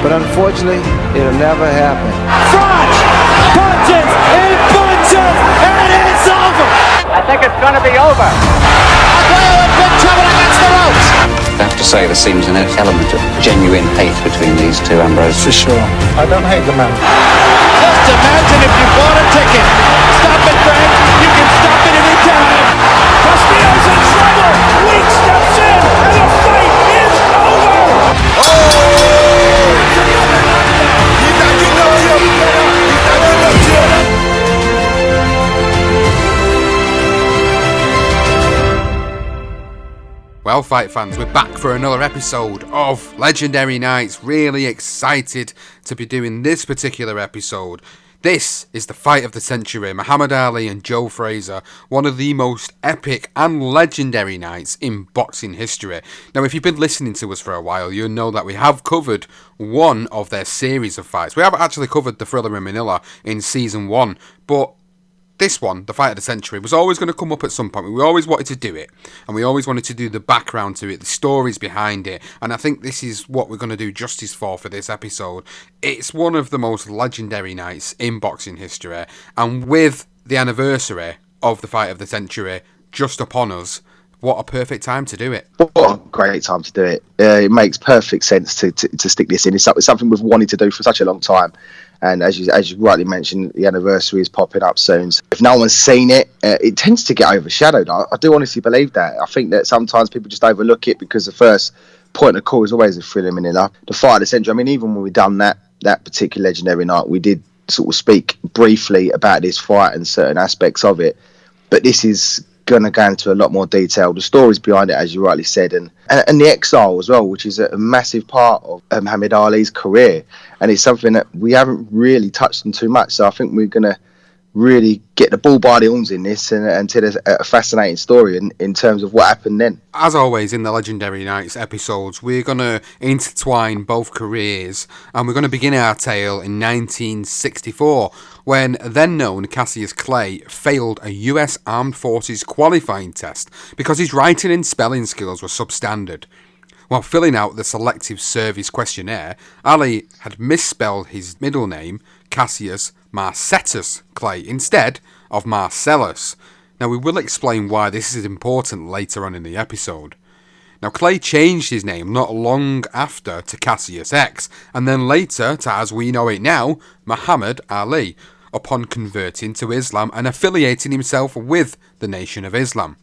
But unfortunately, it'll never happen. Front! Punches! He punches! And it's over! I think it's going to be over. Aguero in big trouble against the ropes! I have to say there seems an element of genuine hate between these two, Ambrose. For sure. I don't hate the man. Just imagine if you bought a ticket. Stop it, Frank. You can stop it any time. Castillo's in trouble. Weak steps in, and the fight is over. Well, fight fans, we're back for another episode of Legendary Nights. Really excited to be doing this particular episode. This is the fight of the century, Muhammad Ali and Joe Frazier, one of the most epic and legendary nights in boxing history. Now, if you've been listening to us for a while, you'll know that we have covered one of their series of fights. We haven't actually covered the Thriller in Manila in season 1, but this one, the fight of the century, was always going to come up at some point. We always wanted to do it, and we always wanted to do the background to it, the stories behind it, and I think this is what we're going to do justice for this episode. It's one of the most legendary nights in boxing history, and with the anniversary of the fight of the century just upon us, what a perfect time to do it. What a great time to do it. It makes perfect sense to stick this in. It's something we've wanted to do for such a long time. And as you rightly mentioned, the anniversary is popping up soon. So if no one's seen it, it tends to get overshadowed. I do honestly believe that. I think that sometimes people just overlook it because the first point of call is always a Thriller in Manila. The fight of the century, I mean, even when we done that particular legendary night, we did sort of speak briefly about this fight and certain aspects of it. But this is going to go into a lot more detail. The stories behind it, as you rightly said, and the exile as well, which is a massive part of Muhammad Ali's career, and it's something that we haven't really touched on too much. So I think we're going to really get the ball by the horns in this and tell a fascinating story in terms of what happened then. As always in the Legendary Nights episodes, we're going to intertwine both careers, and we're going to begin our tale in 1964, when then-known Cassius Clay failed a US Armed Forces qualifying test because his writing and spelling skills were substandard. While filling out the selective service questionnaire, Ali had misspelled his middle name, Cassius Marcellus Clay, instead of Marcellus. Now, we will explain why this is important later on in the episode. Now, Clay changed his name not long after to Cassius X, and then later to, as we know it now, Muhammad Ali, upon converting to Islam and affiliating himself with the Nation of Islam.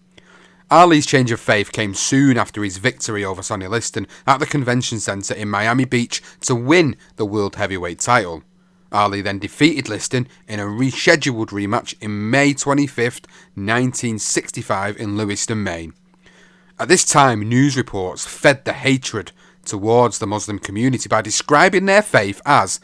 Ali's change of faith came soon after his victory over Sonny Liston at the Convention Center in Miami Beach to win the World Heavyweight title. Ali then defeated Liston in a rescheduled rematch in May 25th, 1965 in Lewiston, Maine. At this time, news reports fed the hatred towards the Muslim community by describing their faith as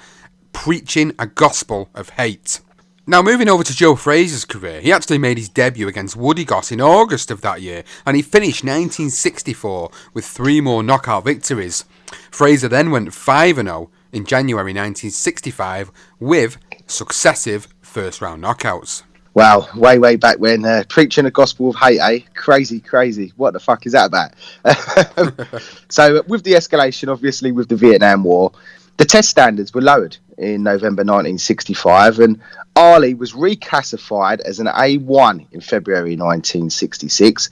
preaching a gospel of hate. Now, moving over to Joe Frazier's career, he actually made his debut against Woody Goss in August of that year, and he finished 1964 with 3 more knockout victories. Frazier then went 5-0 in January 1965 with successive first-round knockouts. Wow, way back when, preaching a gospel of hate, eh? Crazy. What the fuck is that about? So, with the escalation, obviously, with the Vietnam War, the test standards were lowered in November 1965, and Ali was reclassified as an A1 in February 1966,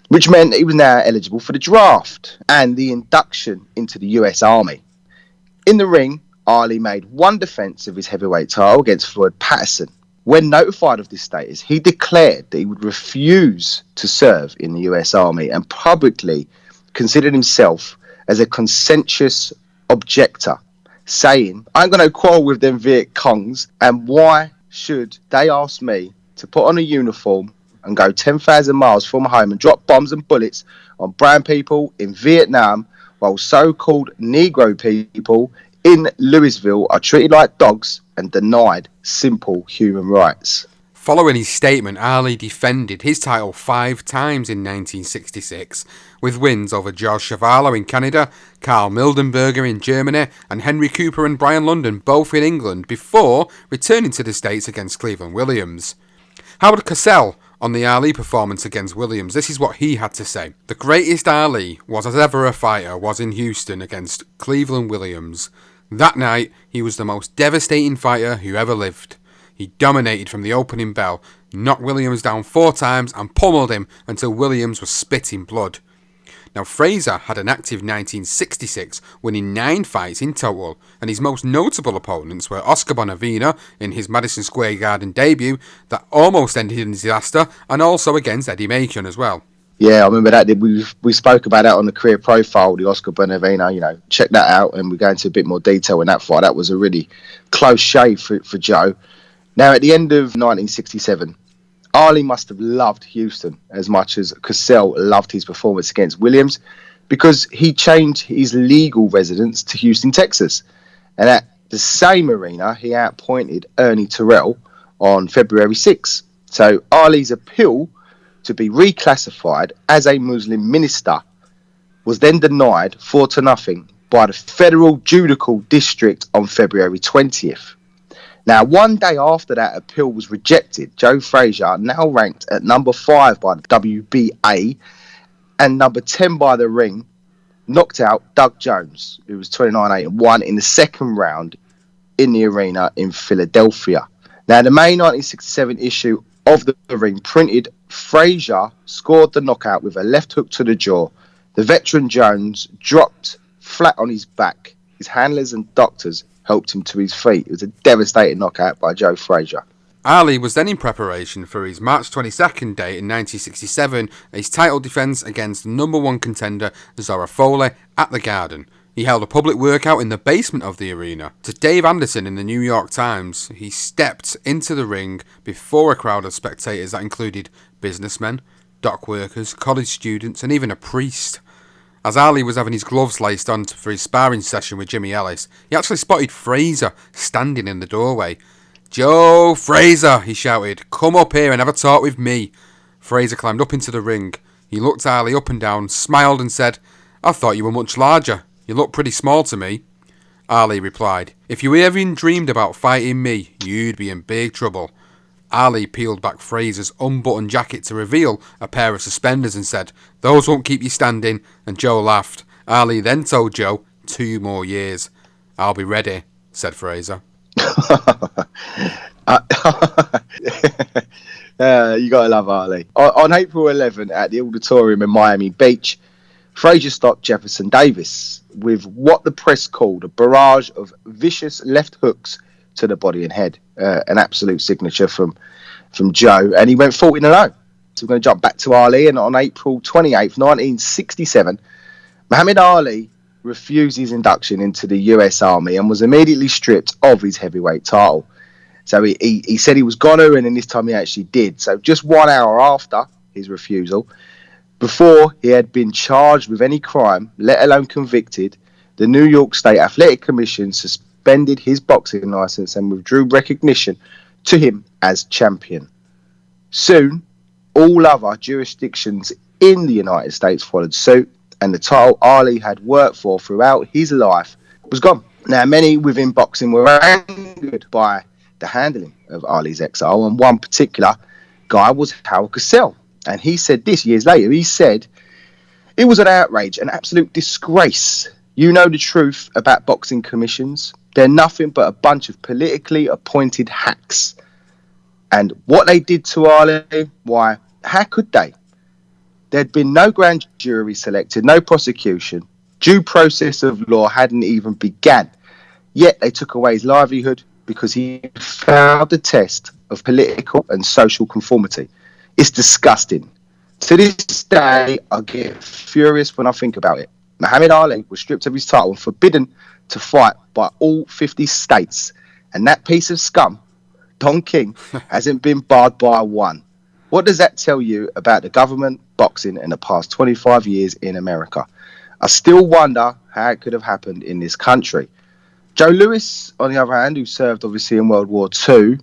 which meant he was now eligible for the draft and the induction into the US Army. In the ring, Ali made one defense of his heavyweight title against Floyd Patterson. When notified of this status, he declared that he would refuse to serve in the US Army and publicly considered himself as a conscientious objector, saying, "I ain't going to quarrel with them Viet Congs, and why should they ask me to put on a uniform and go 10,000 miles from home and drop bombs and bullets on brown people in Vietnam while so-called Negro people in Louisville are treated like dogs and denied simple human rights." Following his statement, Ali defended his title 5 times in 1966, with wins over George Chuvalo in Canada, Karl Mildenberger in Germany, and Henry Cooper and Brian London both in England, before returning to the States against Cleveland Williams. Howard Cosell on the Ali performance against Williams, this is what he had to say. "The greatest Ali was as ever a fighter was in Houston against Cleveland Williams. That night, he was the most devastating fighter who ever lived. He dominated from the opening bell, knocked Williams down 4 times and pummeled him until Williams was spitting blood. Now, Frazier had an active 1966, winning 9 fights in total, and his most notable opponents were Oscar Bonavena in his Madison Square Garden debut that almost ended in disaster, and also against Eddie Macon as well. Yeah, I remember that. We spoke about that on the career profile, the Oscar Bonavena. Check that out, and we go into a bit more detail in that fight. That was a really close shave for Joe. Now, at the end of 1967, Ali must have loved Houston as much as Cassell loved his performance against Williams, because he changed his legal residence to Houston, Texas. And at the same arena, he outpointed Ernie Terrell on February 6. So Ali's appeal to be reclassified as a Muslim minister was then denied 4-0 by the Federal Judicial District on February 20th. Now, one day after that appeal was rejected, Joe Frazier, now ranked at number 5 by the WBA and number 10 by the Ring, knocked out Doug Jones, who was 29-8-1 in the second round in the arena in Philadelphia. Now, the May 1967 issue of the Ring printed Frazier scored the knockout with a left hook to the jaw. The veteran Jones dropped flat on his back. His handlers and doctors helped him to his feet. It was a devastating knockout by Joe Frazier. Ali was then in preparation for his March 22nd date in 1967, his title defence against number 1 contender Zora Foley at the Garden. He held a public workout in the basement of the arena. To Dave Anderson in the New York Times, he stepped into the ring before a crowd of spectators that included businessmen, dock workers, college students, and even a priest. As Ali was having his gloves laced on for his sparring session with Jimmy Ellis, he actually spotted Frazier standing in the doorway. "Joe Frazier," he shouted, "come up here and have a talk with me." Frazier climbed up into the ring. He looked Ali up and down, smiled and said, "I thought you were much larger. You look pretty small to me." Ali replied, "If you even dreamed about fighting me, you'd be in big trouble." Ali peeled back Frazier's unbuttoned jacket to reveal a pair of suspenders and said, "Those won't keep you standing," and Joe laughed. Ali then told Joe, 2 more years. "I'll be ready," said Frazier. You gotta love Ali. On April 11 at the Auditorium in Miami Beach, Frazier stopped Jefferson Davis with what the press called a barrage of vicious left hooks to the body and head. An absolute signature from Joe, and he went 14-0. So we're going to jump back to Ali, and on April 28th, 1967, Muhammad Ali refused his induction into the US Army and was immediately stripped of his heavyweight title. So he said he was going to, and then this time he actually did. So just 1 hour after his refusal, before he had been charged with any crime, let alone convicted, the New York State Athletic Commission suspended his boxing license and withdrew recognition to him as champion. Soon, all other jurisdictions in the United States followed suit, and the title Ali had worked for throughout his life was gone. Now, many within boxing were angered by the handling of Ali's exile, and one particular guy was Howard Cassell. And he said this years later. He said, "It was an outrage, an absolute disgrace. You know the truth about boxing commissions. They're nothing but a bunch of politically appointed hacks. And what they did to Ali, why, how could they? There'd been no grand jury selected, no prosecution. Due process of law hadn't even began. Yet they took away his livelihood because he failed the test of political and social conformity. It's disgusting. To this day, I get furious when I think about it. Muhammad Ali was stripped of his title and forbidden to fight by all 50 states. And that piece of scum, Don King, hasn't been barred by one. What does that tell you about the government, boxing, in the past 25 years in America? I still wonder how it could have happened in this country." Joe Louis, on the other hand, who served obviously in World War II,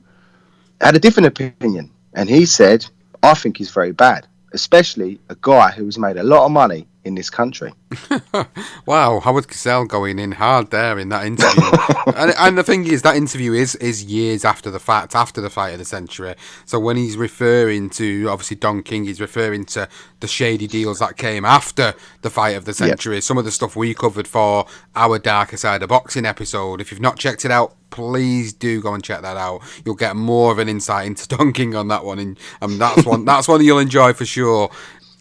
had a different opinion. And he said, "I think he's very bad. especially a guy who's made a lot of money in this country. Wow, Howard Cosell going in hard there in that interview. and the thing is, that interview is years after the fact, after the fight of the century. So when he's referring to, obviously, Don King, he's referring to the shady deals that came after the fight of the century. Some of the stuff we covered for our Darker Side of Boxing episode. If you've not checked it out, please do go and check that out. You'll get more of an insight into Don King on that one, and that's one you'll enjoy for sure.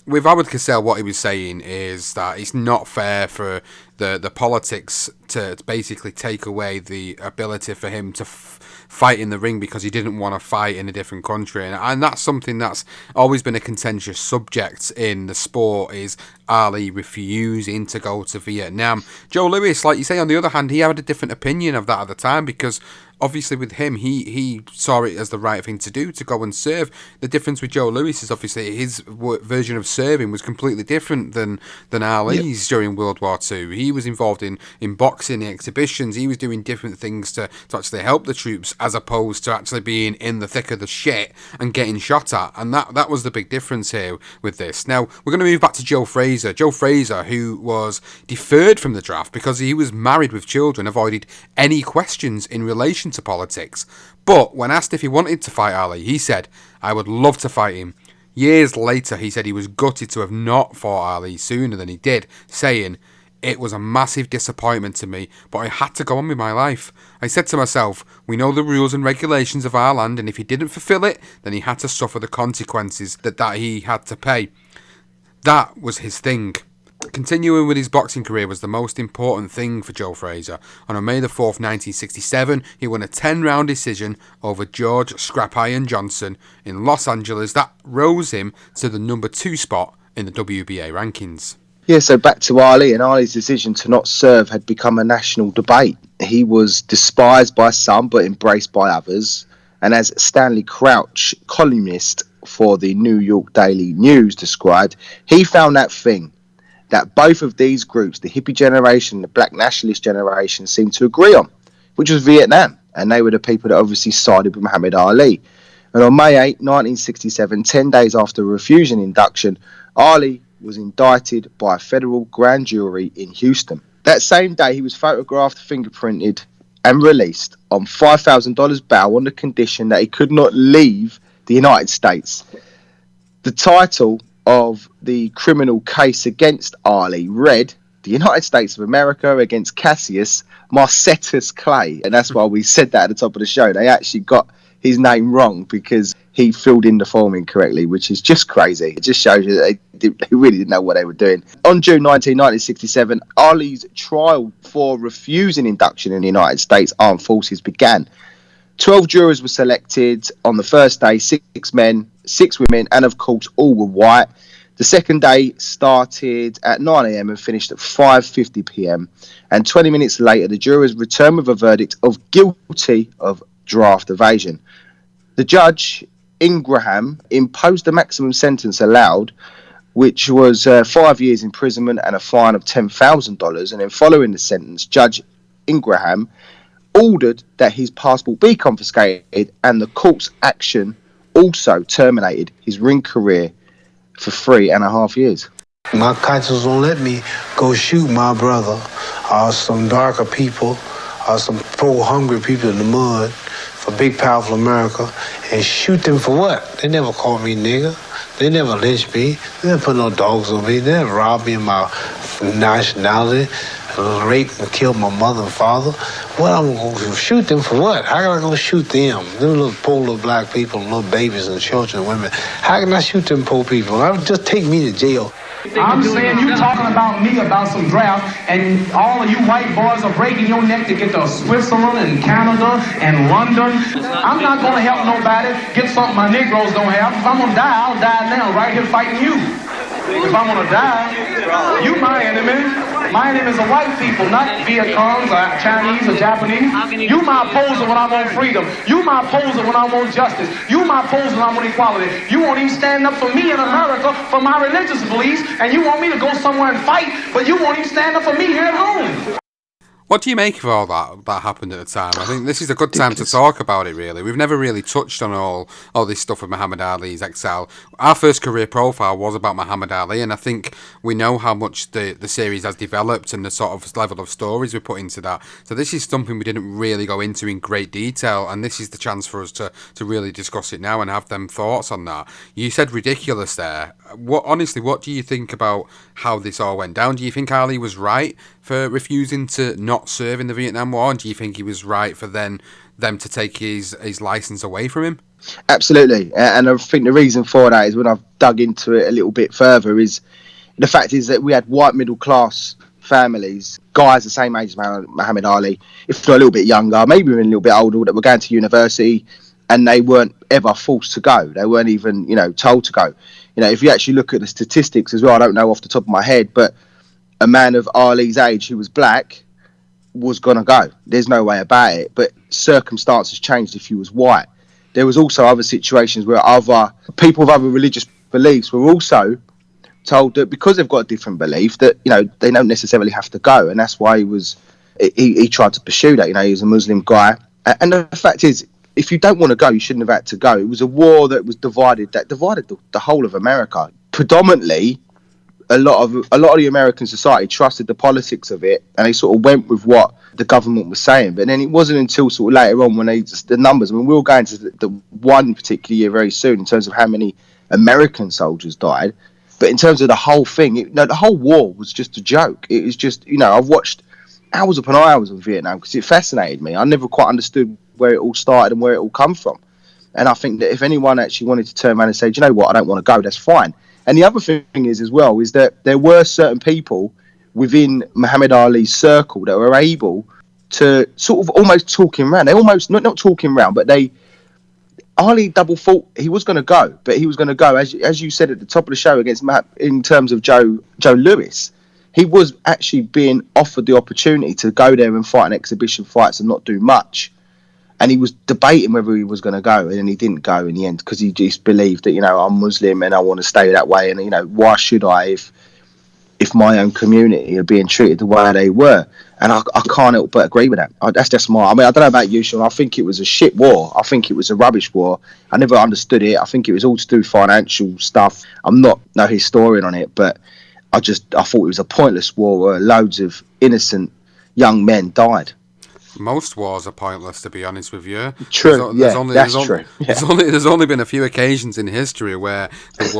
With Howard Cosell, what he was saying is that it's not fair for the politics to basically take away the ability for him to fight in the ring because he didn't want to fight in a different country. And that's something that's always been a contentious subject in the sport, is Ali refusing to go to Vietnam. Joe Louis, like you say, on the other hand, he had a different opinion of that at the time, because obviously with him, he saw it as the right thing to do, to go and serve. The difference with Joe Louis is obviously his version of serving was completely different than Ali's during World War II. He was involved in boxing, exhibitions. He was doing different things to actually help the troops, as opposed to actually being in the thick of the shit and getting shot at. And that was the big difference here with this. Now, we're going to move back to Joe Frazier. Joe Frazier, who was deferred from the draft because he was married with children, avoided any questions in relation to politics. But when asked if he wanted to fight Ali, he said, "I would love to fight him." Years later, he said he was gutted to have not fought Ali sooner than he did, saying, "It was a massive disappointment to me, but I had to go on with my life. I said to myself, we know the rules and regulations of our land, and if he didn't fulfill it, then he had to suffer the consequences that he had to pay." That was his thing. Continuing with his boxing career was the most important thing for Joe Frazier, and on May the 4th, 1967, he won a 10-round decision over George Scrap Iron Johnson in Los Angeles that rose him to the number 2 spot in the WBA rankings. Yeah, so back to Ali, and Ali's decision to not serve had become a national debate. He was despised by some but embraced by others, and as Stanley Crouch, columnist for the New York Daily News, described, he found that thing that both of these groups, the hippie generation and the black nationalist generation, seemed to agree on, which was Vietnam, and they were the people that obviously sided with Muhammad Ali. And on May 8, 1967, 10 days after refusing induction, Ali was indicted by a federal grand jury in Houston. That same day, he was photographed, fingerprinted, and released on $5,000 bail on the condition that he could not leave the United States. The title of the criminal case against Ali read, "The United States of America against Cassius Marcellus Clay." And that's why we said that at the top of the show. They actually got his name wrong because he filled in the form incorrectly, which is just crazy. It just shows you that they really didn't know what they were doing. On June 19, 1967, Ali's trial for refusing induction in the United States Armed Forces began. 12 jurors were selected on the first day, 6 men, 6 women, and of course all were white. The second day started at 9 a.m. and finished at 5:50 p.m. And 20 minutes later, the jurors returned with a verdict of guilty of draft evasion. The judge, Ingraham, imposed the maximum sentence allowed, which was 5 years imprisonment and a fine of $10,000. And then following the sentence, Judge Ingraham ordered that his passport be confiscated, and the court's action also terminated his ring career for 3.5 years. My conscience won't let me go shoot my brother or some darker people or some poor hungry people in the mud for big powerful America and shoot them for what? They never called me nigger. They never lynched me. They never put no dogs on me. They never robbed me of my nationality, raped and killed my mother and father. What, I'm going to shoot them for what? How am I going to shoot them? Them little poor little black people, little babies and children and women. How can I shoot them poor people? Just take me to jail. I'm saying you talking about me about some draft, and all of you white boys are breaking your neck to get to Switzerland and Canada and London. I'm not going to help nobody get something my Negroes don't have. If I'm going to die, I'll die now right here fighting you. If I'm going to die, you my enemy. My enemy is the white people, not Viet Congs or Chinese or Japanese. You my opposer when I want freedom. You my opposer when I want justice. You my opposer when I want equality. You won't even stand up for me in America for my religious beliefs, and you want me to go somewhere and fight, but you won't even stand up for me here at home. What do you make of all that happened at the time? I think this is a good time to talk about it, really. We've never really touched on all this stuff with Muhammad Ali's exile. Our first career profile was about Muhammad Ali, and I think we know how much the series has developed and the sort of level of stories we put into that. So this is something we didn't really go into in great detail, and this is the chance for us to really discuss it now and have them thoughts on that. You said ridiculous there. Honestly, what do you think about how this all went down? Do you think Ali was right for refusing to not serve in the Vietnam War, and do you think he was right for them to take his license away from him? Absolutely, and I think the reason for that is when I've dug into it a little bit further is the fact is that we had white middle class families, guys the same age as Muhammad Ali, if not a little bit younger, maybe even a little bit older, that were going to university, and they weren't ever forced to go. They weren't even, told to go. If you actually look at the statistics as well, I don't know off the top of my head, but a man of Ali's age who was black was going to go. There's no way about it. But circumstances changed if he was white. There was also other situations where other people with other religious beliefs were also told that because they've got a different belief that, they don't necessarily have to go. And that's why he tried to pursue that. He was a Muslim guy. And the fact is, if you don't want to go, you shouldn't have had to go. It was a war that divided the whole of America. Predominantly, a lot of the American society trusted the politics of it, and they sort of went with what the government was saying. But then it wasn't until sort of later on when the numbers. I mean, we'll go into the one particular year very soon in terms of how many American soldiers died. But in terms of the whole thing, the whole war was just a joke. It was just, I've watched hours upon hours of Vietnam because it fascinated me. I never quite understood where it all started and where it all come from. And I think that if anyone actually wanted to turn around and say, do you know what, I don't want to go, that's fine. And the other thing is as well is that there were certain people within Muhammad Ali's circle that were able to sort of almost talk him around. They almost not talking around, but Ali double thought he was going to go, but he was going to go as you said at the top of the show against Matt in terms of Joe Lewis. He was actually being offered the opportunity to go there and fight in exhibition fights and not do much. And he was debating whether he was going to go, and then he didn't go in the end because he just believed that, I'm Muslim and I want to stay that way. And, why should I if my own community are being treated the way they were? And I can't help but agree with that. That's just I mean, I don't know about you, Sean. I think it was a shit war. I think it was a rubbish war. I never understood it. I think it was all to do with financial stuff. I'm not no historian on it, but I thought it was a pointless war where loads of innocent young men died. Most wars are pointless, to be honest with you. True, that's true. There's only been a few occasions in history where the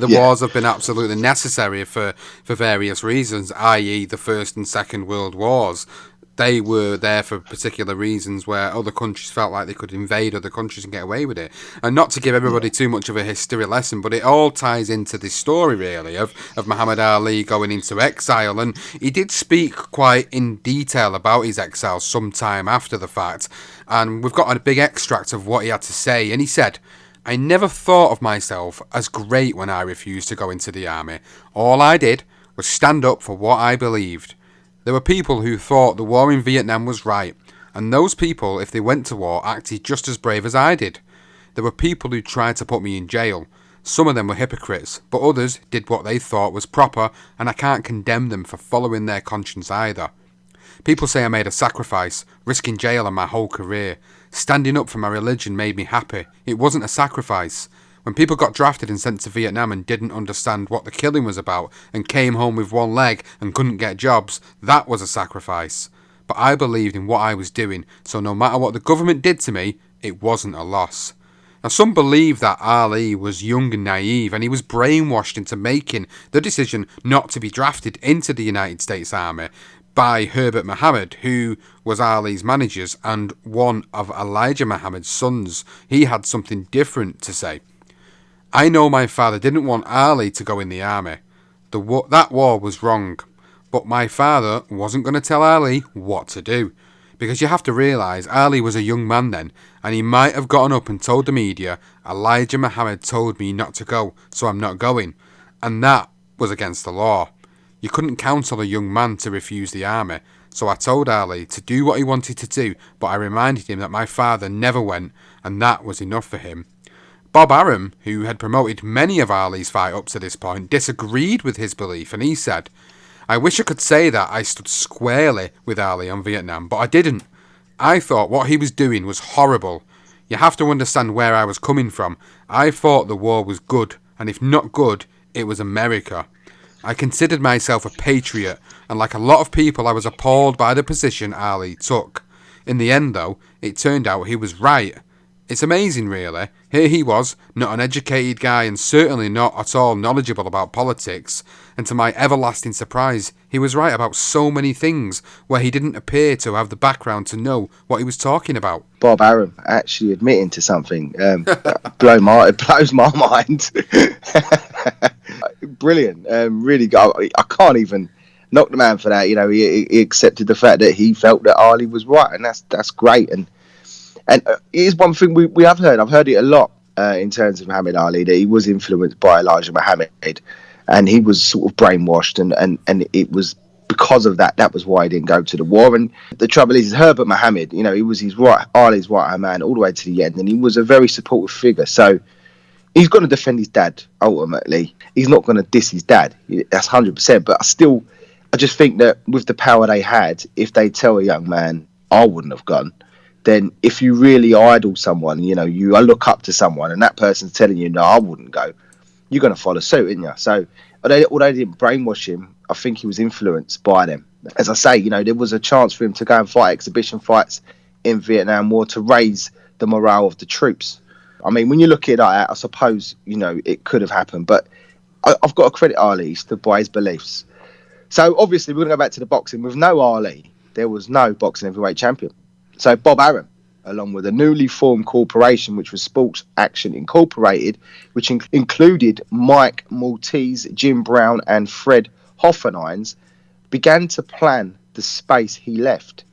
wars have been absolutely necessary for various reasons, i.e. the First and Second World Wars. They were there for particular reasons where other countries felt like they could invade other countries and get away with it. And not to give everybody too much of a history lesson, but it all ties into this story, really, of Muhammad Ali going into exile. And he did speak quite in detail about his exile sometime after the fact. And we've got a big extract of what he had to say. And he said, "I never thought of myself as great when I refused to go into the army. All I did was stand up for what I believed. There were people who thought the war in Vietnam was right, and those people, if they went to war, acted just as brave as I did. There were people who tried to put me in jail. Some of them were hypocrites, but others did what they thought was proper, and I can't condemn them for following their conscience either. People say I made a sacrifice, risking jail and my whole career. Standing up for my religion made me happy. It wasn't a sacrifice. When people got drafted and sent to Vietnam and didn't understand what the killing was about and came home with one leg and couldn't get jobs, that was a sacrifice. But I believed in what I was doing, so no matter what the government did to me, it wasn't a loss." Now, some believe that Ali was young and naive, and he was brainwashed into making the decision not to be drafted into the United States Army by Herbert Mohammed, who was Ali's manager and one of Elijah Muhammad's sons. He had something different to say. "I know my father didn't want Ali to go in the army. That war was wrong. But my father wasn't going to tell Ali what to do. Because you have to realise Ali was a young man then, and he might have gotten up and told the media, Elijah Muhammad told me not to go, so I'm not going. And that was against the law. You couldn't counsel a young man to refuse the army. So I told Ali to do what he wanted to do, but I reminded him that my father never went, and that was enough for him." Bob Arum, who had promoted many of Ali's fight up to this point, disagreed with his belief, and he said, I wish I could say that I stood squarely with Ali on Vietnam, but I didn't. I thought what he was doing was horrible. You have to understand where I was coming from. I thought the war was good, and if not good, it was America. I considered myself a patriot, and like a lot of people, I was appalled by the position Ali took. In the end, though, it turned out he was right. It's amazing, really. Here he was, not an educated guy and certainly not at all knowledgeable about politics, and to my everlasting surprise, he was right about so many things where he didn't appear to have the background to know what he was talking about. Bob Arum actually admitting to something it blows my mind. Brilliant, really good. I can't even knock the man for that. You know, he accepted the fact that he felt that Ali was right, and that's great. And it is one thing we have heard. I've heard it a lot in terms of Muhammad Ali, that he was influenced by Elijah Muhammad, and he was sort of brainwashed, and it was because of that was why he didn't go to the war. And the trouble is Herbert Muhammad, you know, he was Ali's right hand man all the way to the end, and he was a very supportive figure. So he's going to defend his dad ultimately. He's not going to diss his dad. That's 100%. But I just think that with the power they had, if they tell a young man, I wouldn't have gone, then if you really idol someone, you know, you look up to someone and that person's telling you, no, I wouldn't go, you're going to follow suit, aren't you? So although they didn't brainwash him, I think he was influenced by them. As I say, you know, there was a chance for him to go and fight exhibition fights in Vietnam War to raise the morale of the troops. I mean, when you look at that, I suppose, you know, it could have happened. But I've got to credit Ali by his beliefs. So obviously we're going to go back to the boxing. With no Ali, there was no boxing heavyweight champion. So Bob Arum, along with a newly formed corporation, which was Sports Action Incorporated, which included Mike Maltese, Jim Brown and Fred Hoffenheins, began to plan the space he left.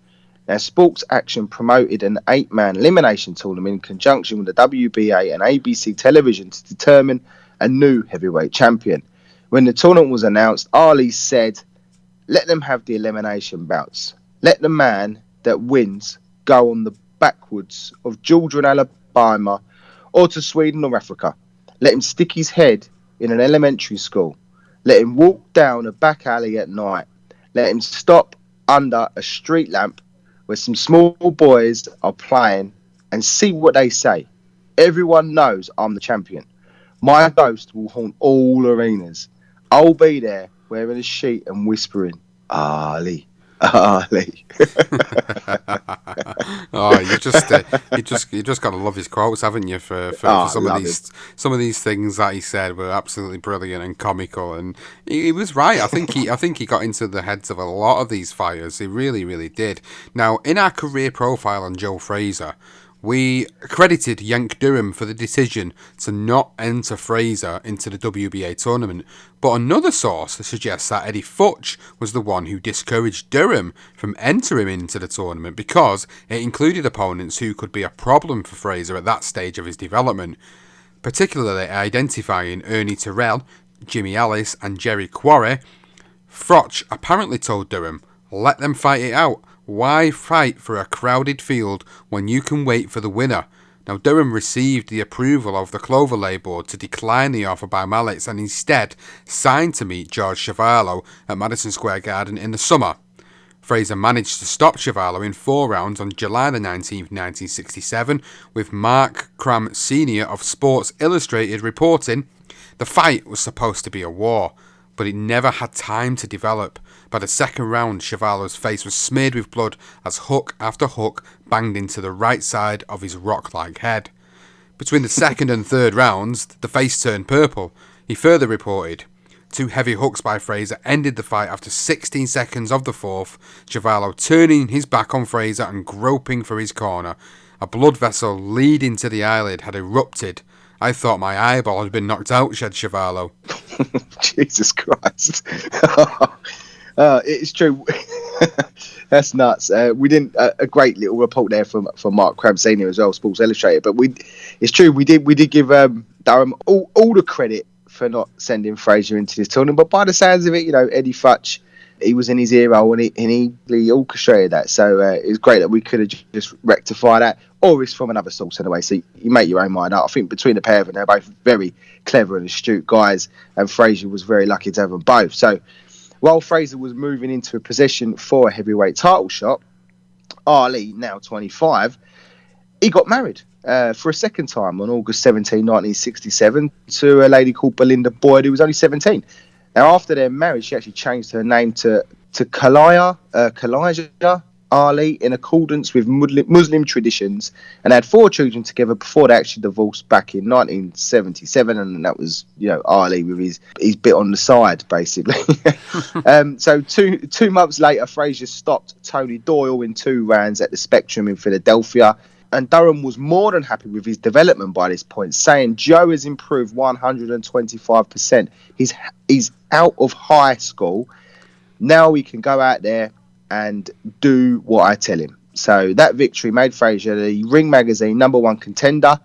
Now, Sports Action promoted an 8-man elimination tournament in conjunction with the WBA and ABC television to determine a new heavyweight champion. When the tournament was announced, Ali said, "Let them have the elimination bouts. Let the man that wins go on the backwoods of Georgia and Alabama or to Sweden or Africa. Let him stick his head in an elementary school. Let him walk down a back alley at night. Let him stop under a street lamp where some small boys are playing and see what they say. Everyone knows I'm the champion. My ghost will haunt all arenas. I'll be there wearing a sheet and whispering, Ali, Ali." Oh, you just gotta love his quotes, haven't you? For some of these things that he said were absolutely brilliant and comical, and he was right. I think he got into the heads of a lot of these fighters. He really, really did. Now, in our career profile on Joe Frazier, we credited Yank Durham for the decision to not enter Frazier into the WBA tournament, but another source suggests that Eddie Futch was the one who discouraged Durham from entering into the tournament because it included opponents who could be a problem for Frazier at that stage of his development, particularly identifying Ernie Terrell, Jimmy Ellis and Jerry Quarry. Futch apparently told Durham, "Let them fight it out. Why fight for a crowded field when you can wait for the winner?" Now, Durham received the approval of the Cloverleigh board to decline the offer by Mallets and instead signed to meet George Chuvalo at Madison Square Garden in the summer. Frazier managed to stop Chuvalo in 4 rounds on July the 19th, 1967, with Mark Cram Sr. of Sports Illustrated reporting, "The fight was supposed to be a war, but it never had time to develop. By the second round, Chuvalo's face was smeared with blood as hook after hook banged into the right side of his rock-like head. Between the second and third rounds, the face turned purple." He further reported, 2 heavy hooks by Frazier ended the fight after 16 seconds of the fourth, Chuvalo turning his back on Frazier and groping for his corner. A blood vessel leading to the eyelid had erupted. "I thought my eyeball had been knocked out," said Chuvalo. Jesus Christ. It's true. That's nuts. We didn't a great little report there from Mark Cram Senior as well, Sports Illustrated. But it's true. We did give Durham all the credit for not sending Frazier into this tournament. But by the sounds of it, you know, Eddie Futch, he was in his ear hole and he orchestrated that. So it was great that we could have just rectified that, or it's from another source anyway. So you make your own mind up. I think between the pair of them, they're both very clever and astute guys, and Frazier was very lucky to have them both. So While Frazier was moving into a position for a heavyweight title shot, Ali, now 25, he got married for a second time on August 17, 1967, to a lady called Belinda Boyd, who was only 17. Now, after their marriage, she actually changed her name to Khalijah Ali in accordance with Muslim traditions, and had 4 children together before they actually divorced back in 1977, and that was, Ali with his bit on the side, basically. So two months later, Frazier stopped Tony Doyle in 2 rounds at the Spectrum in Philadelphia, and Durham was more than happy with his development by this point, saying Joe has improved 125%. He's out of high school. Now he can go out there and do what I tell him. So that victory made Frazier the Ring Magazine #1 contender.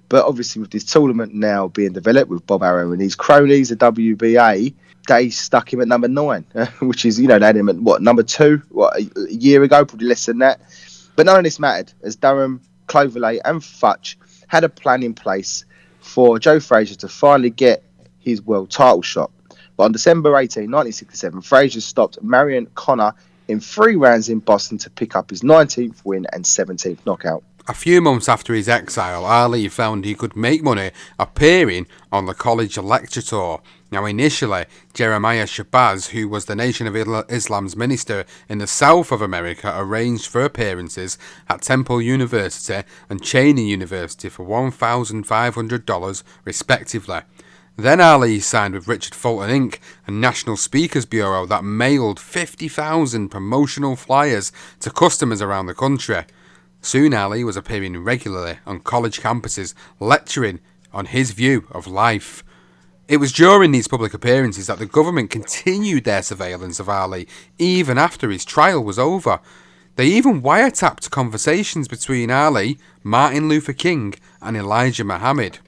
But obviously with this tournament now being developed with Bob Arrow and his cronies, the WBA, they stuck him at number 9, which is, they had him at, number 2, a year ago, probably less than that. But none of this mattered, as Durham, Cloverley and Futch had a plan in place for Joe Frazier to finally get his world title shot. But on December 18, 1967, Frazier stopped Marion Connor in 3 rounds in Boston to pick up his 19th win and 17th knockout. A few months after his exile, Ali found he could make money appearing on the college lecture tour. Now, initially, Jeremiah Shabazz, who was the Nation of Islam's minister in the south of America, arranged for appearances at Temple University and Cheney University for $1,500 respectively. Then Ali signed with Richard Fulton Inc., a National Speakers Bureau that mailed 50,000 promotional flyers to customers around the country. Soon Ali was appearing regularly on college campuses, lecturing on his view of life. It was during these public appearances that the government continued their surveillance of Ali, even after his trial was over. They even wiretapped conversations between Ali, Martin Luther King, and Elijah Muhammad.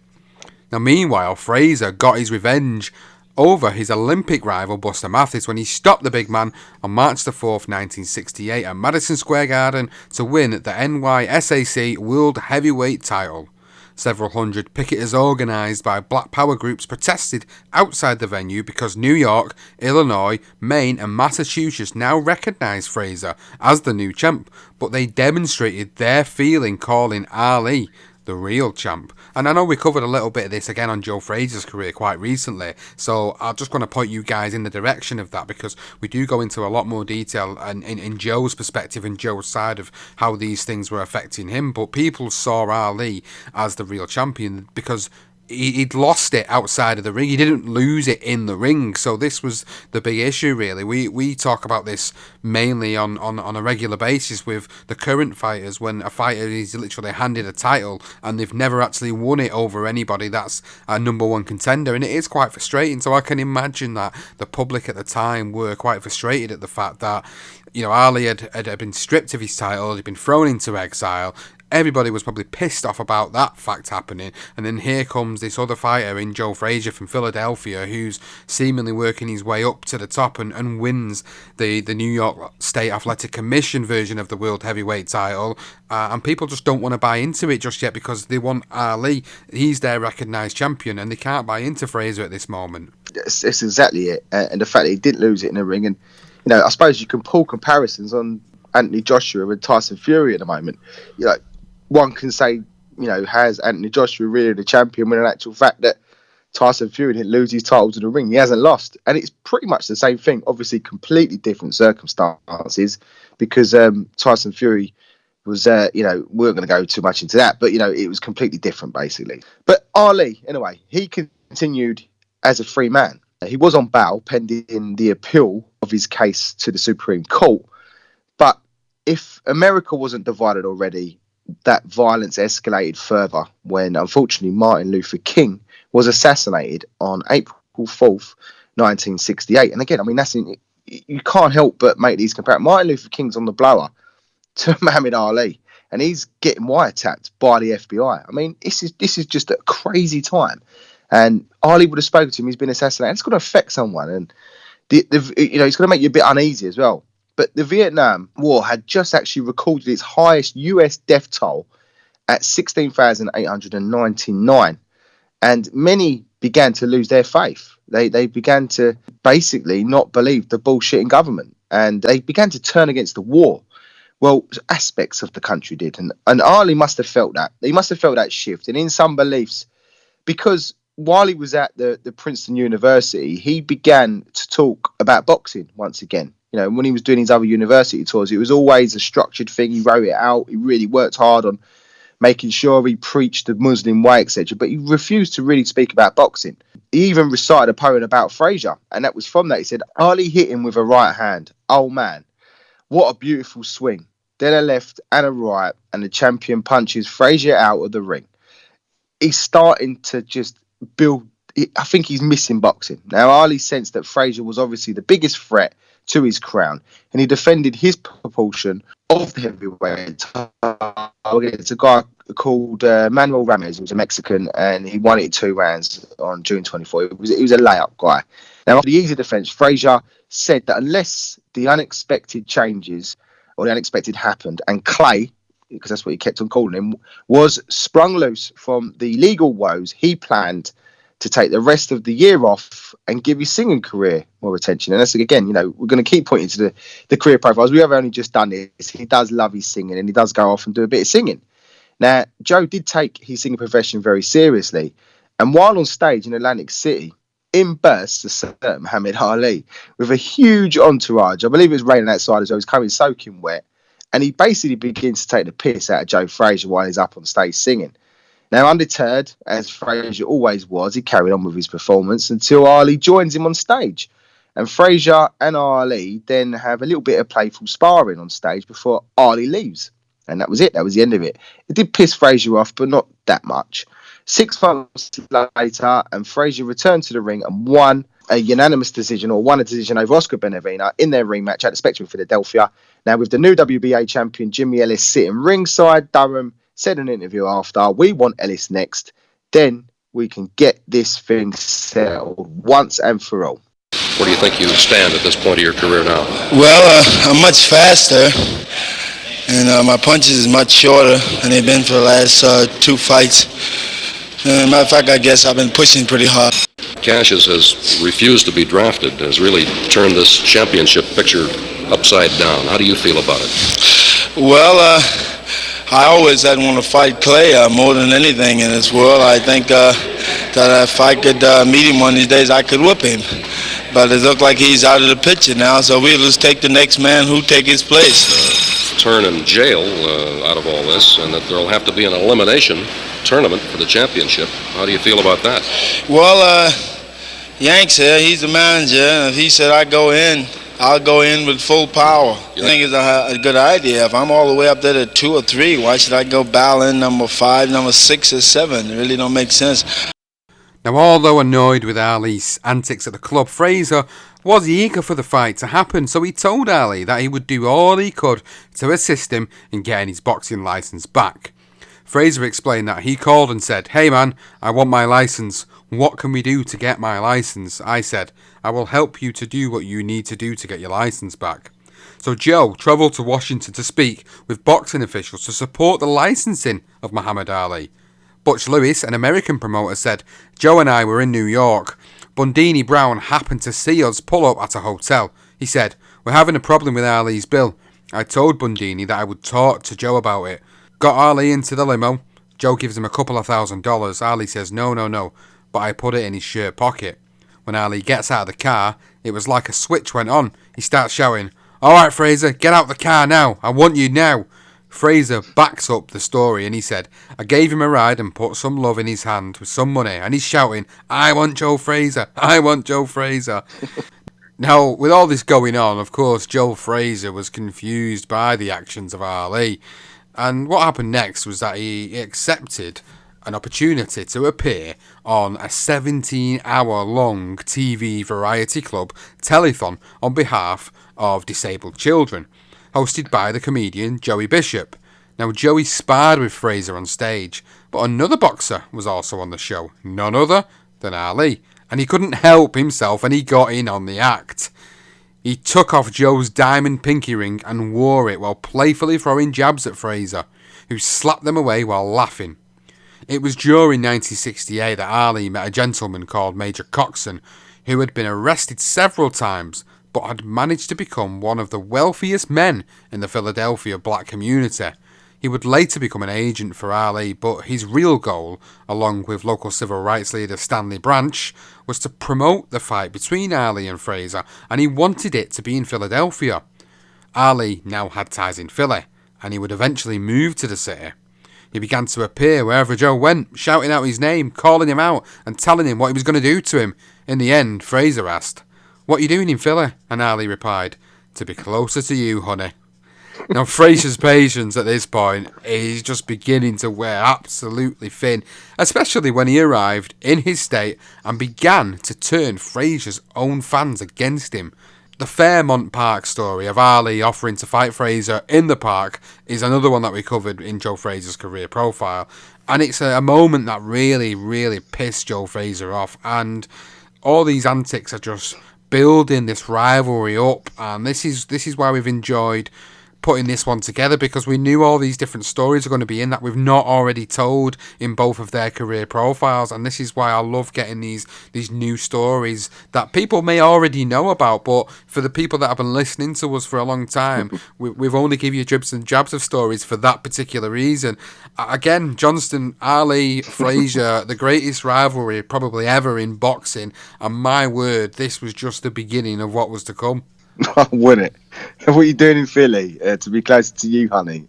Now, meanwhile, Frazier got his revenge over his Olympic rival Buster Mathis when he stopped the big man on March the 4th, 1968 at Madison Square Garden to win the NYSAC World Heavyweight title. Several hundred picketers organised by Black Power groups protested outside the venue because New York, Illinois, Maine and Massachusetts now recognised Frazier as the new champ, but they demonstrated their feeling calling Ali the real champ. And I know we covered a little bit of this again on Joe Frazier's career quite recently, so I just want to point you guys in the direction of that, because we do go into a lot more detail and in Joe's perspective and Joe's side of how these things were affecting him. But people saw Ali as the real champion because he'd lost it outside of the ring. He didn't lose it in the ring. So this was the big issue, really. We talk about this mainly on a regular basis with the current fighters, when a fighter is literally handed a title and they've never actually won it over anybody that's a #1 contender. And it is quite frustrating. So I can imagine that the public at the time were quite frustrated at the fact that, Ali had been stripped of his title, he'd been thrown into exile. Everybody was probably pissed off about that fact happening, and then here comes this other fighter in Joe Frazier from Philadelphia, who's seemingly working his way up to the top and wins the New York State Athletic Commission version of the World Heavyweight title, and people just don't want to buy into it just yet because they want Ali. He's their recognised champion, and they can't buy into Frazier at this moment. It's exactly it, and the fact that he didn't lose it in the ring, and I suppose you can pull comparisons on Anthony Joshua and Tyson Fury at the moment. One can say, has Anthony Joshua really the champion, when in actual fact that Tyson Fury didn't lose his title to the ring. He hasn't lost. And it's pretty much the same thing, obviously completely different circumstances, because Tyson Fury was, we weren't going to go too much into that, but, it was completely different, basically. But Ali, anyway, he continued as a free man. He was on bail pending the appeal of his case to the Supreme Court. But if America wasn't divided already, that violence escalated further when, unfortunately, Martin Luther King was assassinated on April 4th, 1968. And again, you can't help but make these comparisons. Martin Luther King's on the blower to Muhammad Ali, and he's getting wiretapped by the FBI. This is just a crazy time. And Ali would have spoken to him. He's been assassinated. It's going to affect someone, and it's going to make you a bit uneasy as well. But the Vietnam War had just actually recorded its highest US death toll at 16,899. And many began to lose their faith. They began to basically not believe the bullshit in government, and they began to turn against the war. Well, aspects of the country did, and Ali must have felt that. He must have felt that shift, and in some beliefs, because while he was at the Princeton University, he began to talk about boxing once again. You know, when he was doing his other university tours, it was always a structured thing. He wrote it out. He really worked hard on making sure he preached the Muslim way, etc. But he refused to really speak about boxing. He even recited a poem about Frazier, and that was from that. He said, Ali hit him with a right hand. Oh, man, what a beautiful swing. Then a left and a right, and the champion punches Frazier out of the ring. He's starting to just build. I think he's missing boxing. Now, Ali sensed that Frazier was obviously the biggest threat to his crown, and he defended his proportion of the heavyweight against a guy called Manuel Ramez, who was a Mexican, and he won it in 2 rounds on June 24. He was a layup guy. Now, after the easy defense, Frazier said that unless the unexpected changes or the unexpected happened, and Clay, because that's what he kept on calling him, was sprung loose from the legal woes, he planned to take the rest of the year off and give his singing career more attention. And that's, again, you know, we're going to keep pointing to the career profiles. We have only just done this. He does love his singing, and he does go off and do a bit of singing. Now, Joe did take his singing profession very seriously. And while on stage in Atlantic City, in bursts a certain Muhammad Ali with a huge entourage. I believe it was raining outside as well. He was coming soaking wet. And he basically begins to take the piss out of Joe Frazier while he's up on stage singing. Now, undeterred, as Frazier always was, he carried on with his performance until Ali joins him on stage. And Frazier and Ali then have a little bit of playful sparring on stage before Ali leaves. And that was it. That was the end of it. It did piss Frazier off, but not that much. 6 months later, and Frazier returned to the ring and won a unanimous decision, or won a decision over Oscar Benavina in their rematch at the Spectrum in Philadelphia. Now, with the new WBA champion Jimmy Ellis sitting ringside, Durham said in an interview after, "We want Ellis next. Then we can get this thing settled once and for all." Where do you think you stand at this point of your career now? Well, I'm much faster, and my punches is much shorter than they've been for the last 2 fights. Matter of fact, I guess I've been pushing pretty hard. Cash has refused to be drafted, has really turned this championship picture upside down. How do you feel about it? Well, I always had want to fight Clay more than anything in this world. I think that if I could meet him one of these days, I could whip him. But it looks like he's out of the picture now, so we'll just take the next man who take his place. Turn in jail out of all this, and that there'll have to be an elimination tournament for the championship. How do you feel about that? Well, Yanks here, he's the manager, and if he said I go in, I'll go in with full power. I think it's a good idea. If I'm all the way up there to 2 or 3, why should I go battle in number 5, number 6, or 7? It really don't make sense. Now, although annoyed with Ali's antics at the club, Frazier was eager for the fight to happen, so he told Ali that he would do all he could to assist him in getting his boxing licence back. Frazier explained that he called and said, "Hey man, I want my licence. What can we do to get my licence?" I said, "I will help you to do what you need to do to get your licence back." So Joe travelled to Washington to speak with boxing officials to support the licensing of Muhammad Ali. Butch Lewis, an American promoter, said, "Joe and I were in New York. Bundini Brown happened to see us pull up at a hotel. He said, 'We're having a problem with Ali's bill.' I told Bundini that I would talk to Joe about it. Got Ali into the limo. Joe gives him a couple of $1,000. Ali says, no, but I put it in his shirt pocket. When Ali gets out of the car, it was like a switch went on. He starts shouting, 'All right, Frazier, get out the car now. I want you now.' Frazier backs up the story and he said, 'I gave him a ride and put some love in his hand with some money,' and he's shouting, 'I want Joe Frazier, I want Joe Frazier.'" Now, with all this going on, of course, Joe Frazier was confused by the actions of Ali. And what happened next was that he accepted an opportunity to appear on a 17-hour-long TV variety club telethon on behalf of disabled children, hosted by the comedian Joey Bishop. Now, Joey sparred with Frazier on stage, but another boxer was also on the show, none other than Ali, and he couldn't help himself and he got in on the act. He took off Joe's diamond pinky ring and wore it while playfully throwing jabs at Frazier, who slapped them away while laughing. It was during 1968 that Ali met a gentleman called Major Coxon, who had been arrested several times but had managed to become one of the wealthiest men in the Philadelphia black community. He would later become an agent for Ali, but his real goal, along with local civil rights leader Stanley Branch, was to promote the fight between Ali and Frazier, and he wanted it to be in Philadelphia. Ali now had ties in Philly, and he would eventually move to the city. He began to appear wherever Joe went, shouting out his name, calling him out, and telling him what he was going to do to him. In the end, Frazier asked, "What are you doing in Philly?" And Ali replied, "To be closer to you, honey." Now, Frazier's patience at this point is just beginning to wear absolutely thin, especially when he arrived in his state and began to turn Frazier's own fans against him. The Fairmont Park story of Ali offering to fight Frazier in the park is another one that we covered in Joe Frazier's career profile, and it's a moment that really, really pissed Joe Frazier off, and all these antics are just building this rivalry up, and this is why we've enjoyed putting this one together, because we knew all these different stories are going to be in that we've not already told in both of their career profiles, and this is why I love getting these new stories that people may already know about, but for the people that have been listening to us for a long time, we've only give you dribs and jabs of stories for that particular reason. Again, Johnston, Ali, Frazier, the greatest rivalry probably ever in boxing, and my word, this was just the beginning of what was to come. Wouldn't it? What are you doing in Philly to be closer to you, honey?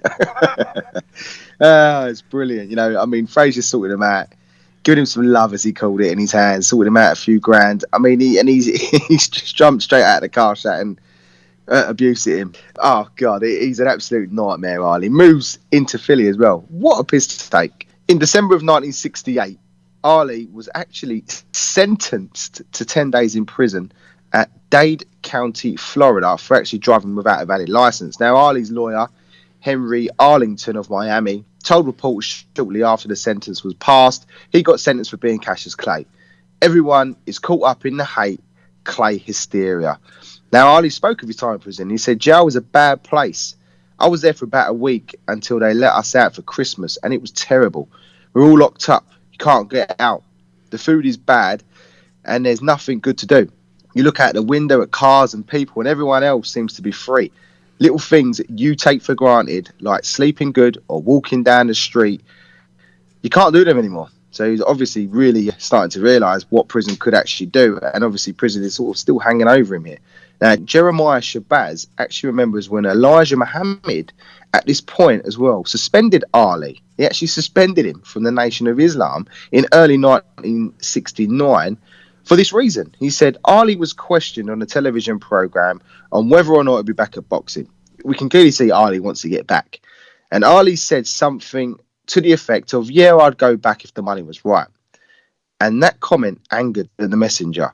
It's brilliant. You know, I mean, Frazier sorted him out, giving him some love, as he called it, in his hands, sorted him out a few grand. I mean, he's just jumped straight out of the car shouting abuse at him. Oh, God, he's an absolute nightmare, Ali. Moves into Philly as well. What a piss to take. In December of 1968, Ali was actually sentenced to 10 days in prison at Dade County, Florida, for actually driving without a valid license. Now, Ali's lawyer, Henry Arlington of Miami, told reporters shortly after the sentence was passed, he got sentenced for being Cassius Clay. Everyone is caught up in the hate, Clay hysteria. Now, Ali spoke of his time in prison. He said, "Jail was a bad place. I was there for about a week until they let us out for Christmas, and it was terrible. We're all locked up. You can't get out. The food is bad, and there's nothing good to do. You look out the window at cars and people, and everyone else seems to be free. Little things that you take for granted, like sleeping good or walking down the street, you can't do them anymore." So he's obviously really starting to realise what prison could actually do, and obviously prison is sort of still hanging over him here. Now, Jeremiah Shabazz actually remembers when Elijah Muhammad, at this point as well, suspended Ali. He actually suspended him from the Nation of Islam in early 1969 for this reason. He said Ali was questioned on a television program on whether or not he'd be back at boxing. We can clearly see Ali wants to get back. And Ali said something to the effect of, "Yeah, I'd go back if the money was right." And that comment angered the messenger,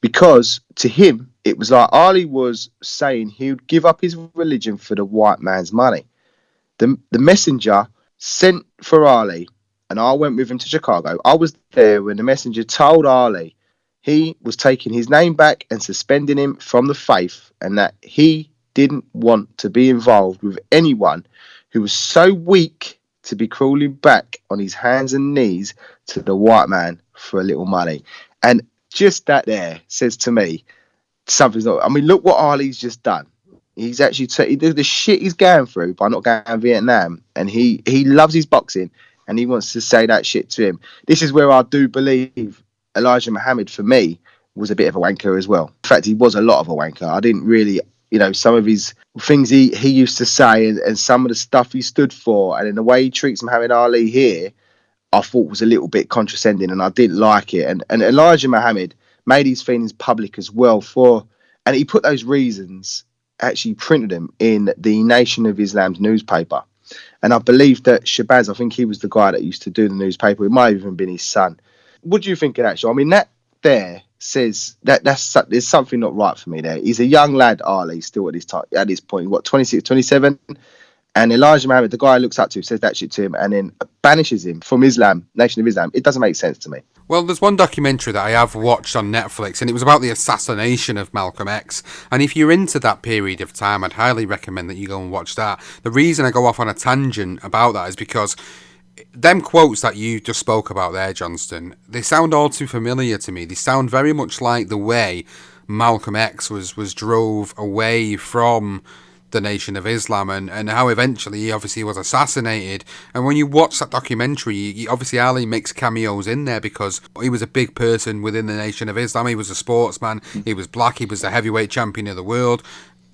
because to him, it was like Ali was saying he would give up his religion for the white man's money. The messenger sent for Ali, and I went with him to Chicago. I was there when the messenger told Ali he was taking his name back and suspending him from the faith, and that he didn't want to be involved with anyone who was so weak to be crawling back on his hands and knees to the white man for a little money. And just that there says to me, something's not. I mean, look what Ali's just done. He's actually the shit he's going through by not going to Vietnam, and he loves his boxing, and he wants to say that shit to him. This is where I do believe Elijah Muhammad, for me, was a bit of a wanker as well. In fact, he was a lot of a wanker. I didn't really, some of his things he used to say, and some of the stuff he stood for, and in the way he treats Muhammad Ali here, I thought was a little bit condescending, and I didn't like it. And Elijah Muhammad made his feelings public as well and he put those reasons, actually printed them in the Nation of Islam's newspaper. And I believe that Shabazz, I think he was the guy that used to do the newspaper. It might have even been his son. What do you think of that, Sean? I mean, that there says there's something not right for me there. He's a young lad, Ali, still at this point. What, 26, 27? And Elijah Muhammad, the guy I looks up to, says that shit to him and then banishes him from Islam, Nation of Islam. It doesn't make sense to me. Well, there's one documentary that I have watched on Netflix, and it was about the assassination of Malcolm X. And if you're into that period of time, I'd highly recommend that you go and watch that. The reason I go off on a tangent about that is because them quotes that you just spoke about there, Johnston, they sound all too familiar to me. They sound very much like the way Malcolm X was drove away from the Nation of Islam, and how eventually he obviously was assassinated. And when you watch that documentary, obviously Ali makes cameos in there because he was a big person within the Nation of Islam. He was a sportsman, he was black, he was the heavyweight champion of the world.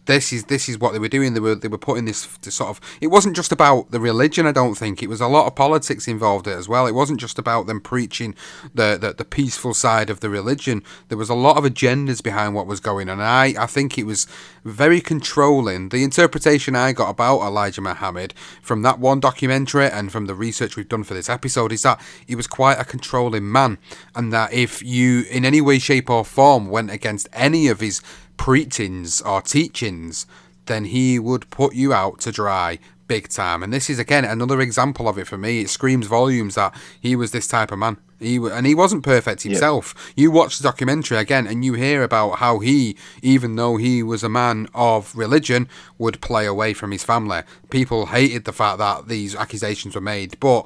This is what they were doing. They were putting this sort of. It wasn't just about the religion. I don't think it was a lot of politics involved in it as well. It wasn't just about them preaching the peaceful side of the religion. There was a lot of agendas behind what was going on. And I think it was very controlling. The interpretation I got about Elijah Muhammad from that one documentary and from the research we've done for this episode is that he was quite a controlling man, and that if you in any way, shape or form went against any of his preachings or teachings, then he would put you out to dry big time. And this is again another example of it for me. It screams volumes that he was this type of man. He wasn't perfect himself. Yeah. You watch the documentary again and you hear about how he, even though he was a man of religion, would play away from his family. People hated the fact that these accusations were made, but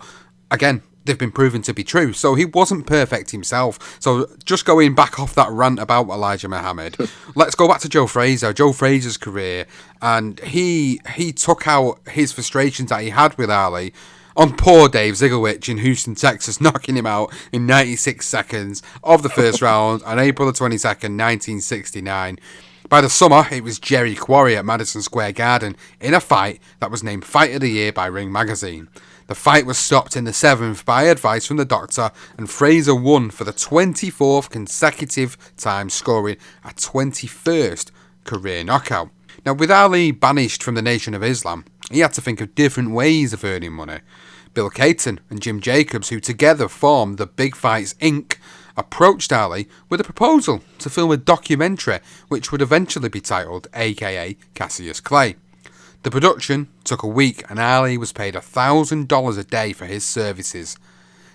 again, they've been proven to be true. So he wasn't perfect himself. So just going back off that rant about Elijah Muhammad, let's go back to Joe Frazier. Joe Frazier's career, and he took out his frustrations that he had with Ali on poor Dave Zigowich in Houston, Texas, knocking him out in 96 seconds of the first round on April the 22nd, 1969. By the summer, it was Jerry Quarry at Madison Square Garden in a fight that was named Fight of the Year by Ring Magazine. The fight was stopped in the 7th by advice from the doctor, and Frazier won for the 24th consecutive time, scoring a 21st career knockout. Now, with Ali banished from the Nation of Islam, he had to think of different ways of earning money. Bill Caton and Jim Jacobs, who together formed the Big Fights Inc., approached Ali with a proposal to film a documentary which would eventually be titled AKA Cassius Clay. The production took a week and Ali was paid $1,000 a day for his services.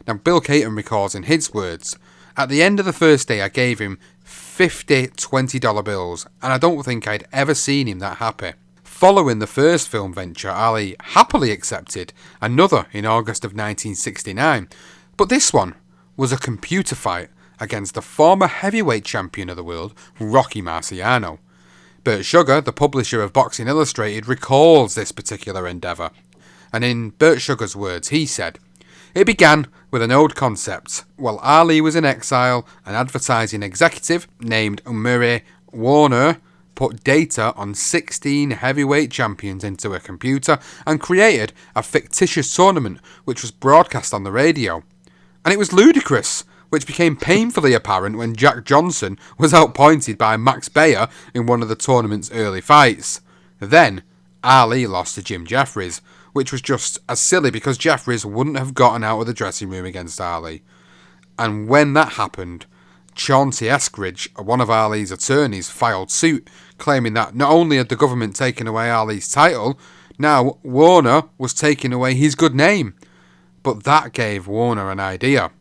Now, Bill Caton recalls in his words, "At the end of the first day I gave him 50 $20 bills and I don't think I'd ever seen him that happy." Following the first film venture, Ali happily accepted another in August of 1969, but this one was a computer fight against the former heavyweight champion of the world, Rocky Marciano. Burt Sugar, the publisher of Boxing Illustrated, recalls this particular endeavour, and in Burt Sugar's words he said, "It began with an old concept. While Ali was in exile, an advertising executive named Murray Warner put data on 16 heavyweight champions into a computer and created a fictitious tournament which was broadcast on the radio. And it was ludicrous, which became painfully apparent when Jack Johnson was outpointed by Max Baer in one of the tournament's early fights. Then, Ali lost to Jim Jeffries, which was just as silly because Jeffries wouldn't have gotten out of the dressing room against Ali. And when that happened, Chauncey Eskridge, one of Ali's attorneys, filed suit, claiming that not only had the government taken away Ali's title, now Warner was taking away his good name. But that gave Warner an idea.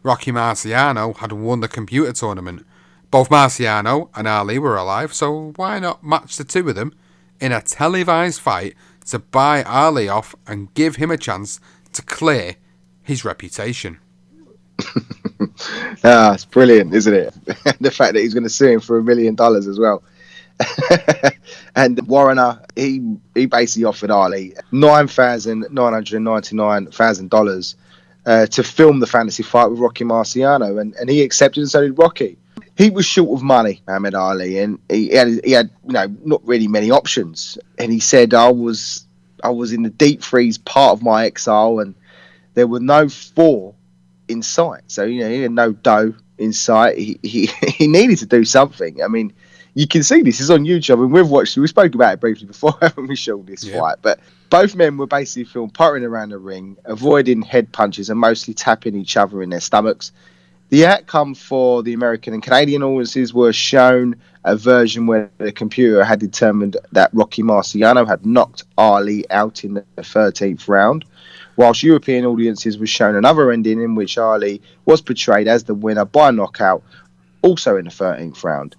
Rocky Marciano had won the computer tournament. Both Marciano and Ali were alive, so why not match the two of them in a televised fight to buy Ali off and give him a chance to clear his reputation?" It's brilliant, isn't it? The fact that he's going to sue him for $1 million as well. And Warner, he basically offered Ali $9,999,000 to film the fantasy fight with Rocky Marciano, and he accepted, and so did Rocky. He was short of money, Muhammad Ali, and he had not really many options. And he said, I was in the deep freeze part of my exile, and there were no four in sight. So he had no dough in sight. He needed to do something. I mean, you can see this is on YouTube, and we spoke about it briefly before, haven't we, Sean, this fight? But both men were basically filmed puttering around the ring, avoiding head punches and mostly tapping each other in their stomachs. The outcome for the American and Canadian audiences was shown a version where the computer had determined that Rocky Marciano had knocked Ali out in the 13th round, whilst European audiences were shown another ending in which Ali was portrayed as the winner by knockout, also in the 13th round.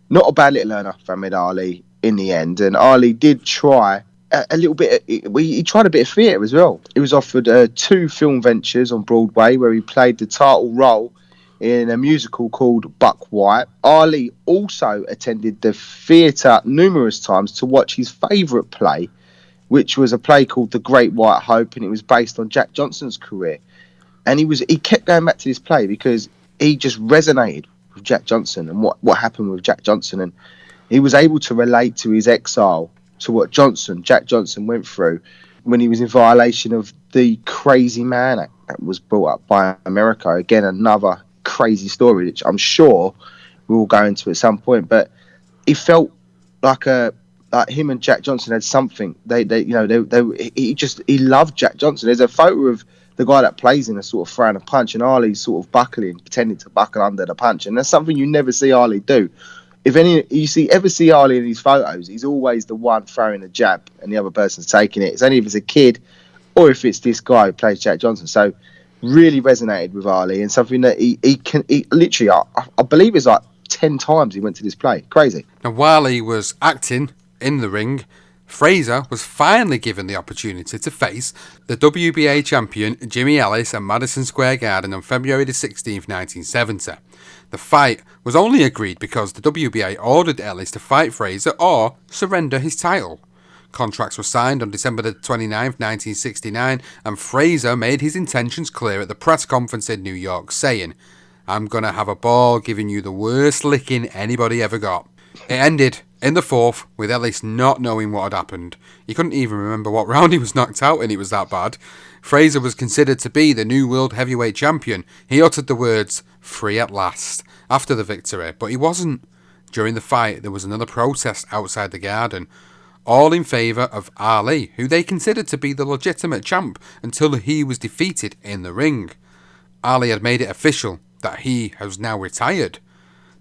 Not a bad little learner for Muhammad Ali in the end, and Ali did try a little bit. He tried a bit of theatre as well. He was offered 2 film ventures on Broadway where he played the title role in a musical called Buck White. Ali also attended the theatre numerous times to watch his favourite play, which was a play called The Great White Hope, and it was based on Jack Johnson's career. And he kept going back to this play because he just resonated with Jack Johnson and what happened with Jack Johnson, and he was able to relate to his exile, to what Jack Johnson went through when he was in violation of the Crazy Man Act that was brought up by America. Again, another crazy story, which I'm sure we will go into at some point. But he felt like him and Jack Johnson had something. He loved Jack Johnson. There's a photo of the guy that plays in a sort of throwing a punch, and Ali's sort of buckling, pretending to buckle under the punch, and that's something you never see Ali do. If you ever see Ali in these photos, he's always the one throwing a jab and the other person's taking it. It's only if it's a kid or if it's this guy who plays Jack Johnson. So really resonated with Ali, and something that he literally, I believe it's like 10 times he went to this play. Crazy. Now, while he was acting in the ring, Frazier was finally given the opportunity to face the WBA champion Jimmy Ellis at Madison Square Garden on February the 16th, 1970. The fight was only agreed because the WBA ordered Ellis to fight Frazier or surrender his title. Contracts were signed on December the 29th, 1969, and Frazier made his intentions clear at the press conference in New York, saying, "I'm gonna have a ball giving you the worst licking anybody ever got." It ended in the 4th with Ellis not knowing what had happened. He couldn't even remember what round he was knocked out in, it was that bad. Frazier was considered to be the new world heavyweight champion. He uttered the words, "free at last," after the victory, but he wasn't. During the fight, there was another protest outside the Garden, all in favour of Ali, who they considered to be the legitimate champ until he was defeated in the ring. Ali had made it official that he has now retired.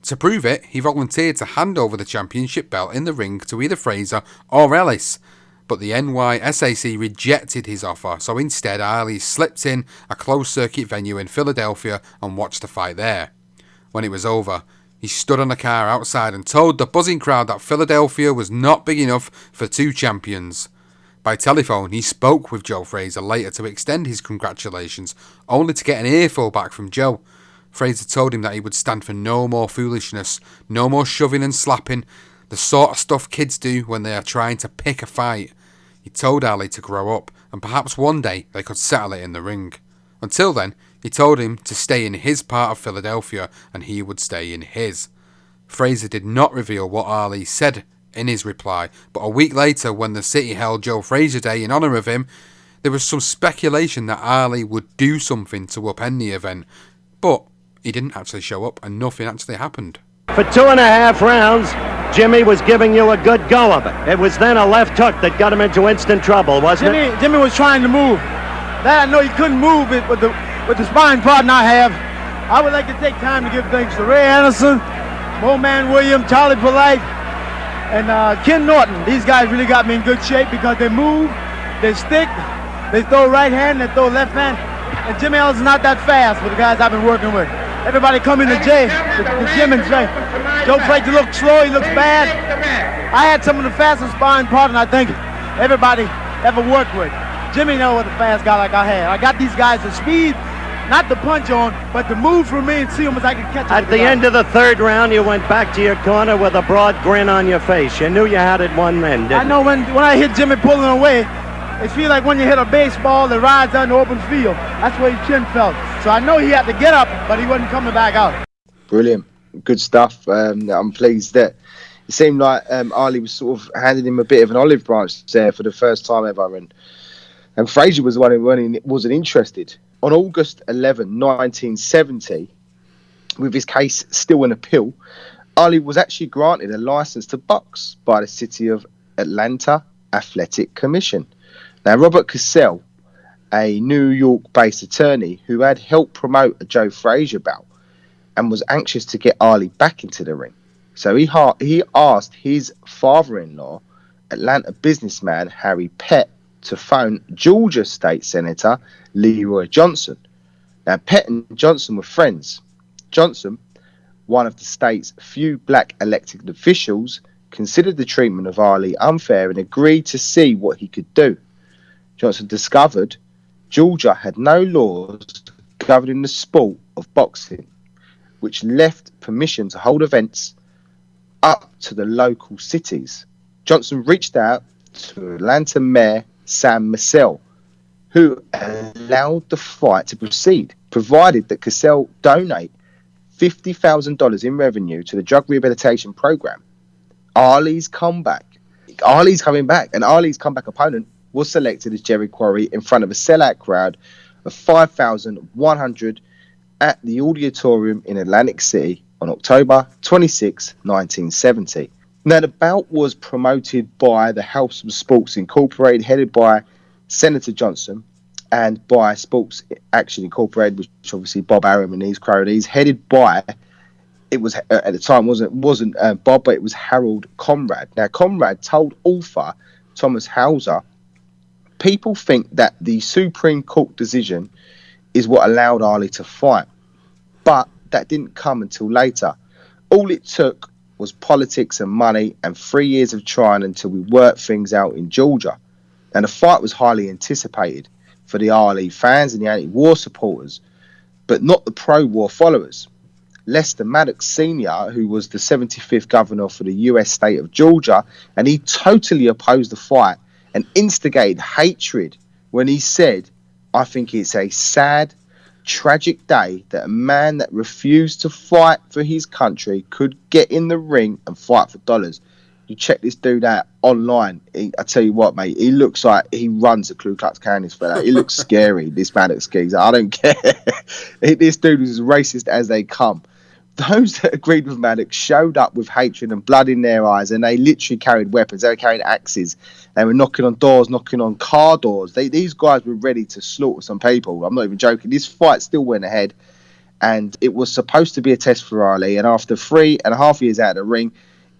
To prove it, he volunteered to hand over the championship belt in the ring to either Frazier or Ellis, but the NYSAC rejected his offer, so instead Ali slipped in a closed-circuit venue in Philadelphia and watched the fight there. When it was over, he stood on a car outside and told the buzzing crowd that Philadelphia was not big enough for 2 champions. By telephone, he spoke with Joe Frazier later to extend his congratulations, only to get an earful back from Joe. Frazier told him that he would stand for no more foolishness, no more shoving and slapping, the sort of stuff kids do when they are trying to pick a fight. He told Ali to grow up, and perhaps one day they could settle it in the ring. Until then, he told him to stay in his part of Philadelphia, and he would stay in his. Frazier did not reveal what Ali said in his reply, but a week later, when the city held Joe Frazier Day in honour of him, there was some speculation that Ali would do something to upend the event, but he didn't actually show up, and nothing actually happened. For 2.5 rounds, Jimmy was giving you a good go of it. It was then a left hook that got him into instant trouble, wasn't it? Jimmy was trying to move. That I know he couldn't move it, but with the sparring partner I have, I would like to take time to give thanks to Ray Anderson, Mo Man Williams, Charlie Polite, and Ken Norton. These guys really got me in good shape because they move, they stick, they throw right hand, they throw left hand. And Jimmy Ellis is not that fast for the guys I've been working with. Everybody come in the gym and say, Joe Frazier looks slow, he looks bad. I had some of the fastest sparring partners I think everybody ever worked with. Jimmy knows what a fast guy like I had. I got these guys the speed, not to punch on, but to move for me and see them as I can catch them. At the end of the 3rd round, you went back to your corner with a broad grin on your face. You knew you had it won then, didn't you? I know when I hit Jimmy pulling away, it feels like when you hit a baseball that rides on the open field. That's where his chin felt. So I know he had to get up, but he wasn't coming back out. Brilliant. Good stuff. I'm pleased that it seemed like Ali was sort of handing him a bit of an olive branch there for the first time ever. And Frazier was the one who wasn't interested. On August 11, 1970, with his case still in appeal, Ali was actually granted a license to box by the City of Atlanta Athletic Commission. Now, Robert Cassell, a New York-based attorney who had helped promote a Joe Frazier bout and was anxious to get Ali back into the ring. So he asked his father-in-law, Atlanta businessman Harry Pett, to phone Georgia State Senator Leroy Johnson. Now, Pett and Johnson were friends. Johnson, one of the state's few black elected officials, considered the treatment of Ali unfair and agreed to see what he could do. Johnson discovered Georgia had no laws governing the sport of boxing, which left permission to hold events up to the local cities. Johnson reached out to Atlanta Mayor Sam Cassell, who allowed the fight to proceed, provided that Cassell donate $50,000 in revenue to the drug rehabilitation program. Ali's coming back, and Ali's comeback opponent was selected as Jerry Quarry in front of a sellout crowd of 5,100 at the Auditorium in Atlantic City on October 26, 1970. Now, the bout was promoted by the House of Sports Incorporated, headed by Senator Johnson, and by Sports Action Incorporated, which obviously Bob Arum and these cronies, headed by, it was at the time wasn't Bob, but it was Harold Conrad. Now, Conrad told author Thomas Hauser, people think that the Supreme Court decision is what allowed Ali to fight, but that didn't come until later. All it took was politics and money and 3 years of trying until we worked things out in Georgia. And the fight was highly anticipated for the Ali fans and the anti-war supporters, but not the pro-war followers. Lester Maddox Sr., who was the 75th governor for the US state of Georgia, and he totally opposed the fight and instigated hatred when he said, I think it's a sad, tragic day that a man that refused to fight for his country could get in the ring and fight for dollars. You check this dude out online, I tell you what, mate, he looks like he runs a Ku Klux Klan, this fella. He looks scary, this Maddox geezer. I don't care. This dude is as racist as they come. Those that agreed with Maddox showed up with hatred and blood in their eyes, and they literally carried weapons. They were carrying axes. They were knocking on doors, knocking on car doors. These guys were ready to slaughter some people. I'm not even joking. This fight still went ahead, and it was supposed to be a test for Ali. And after 3.5 years out of the ring,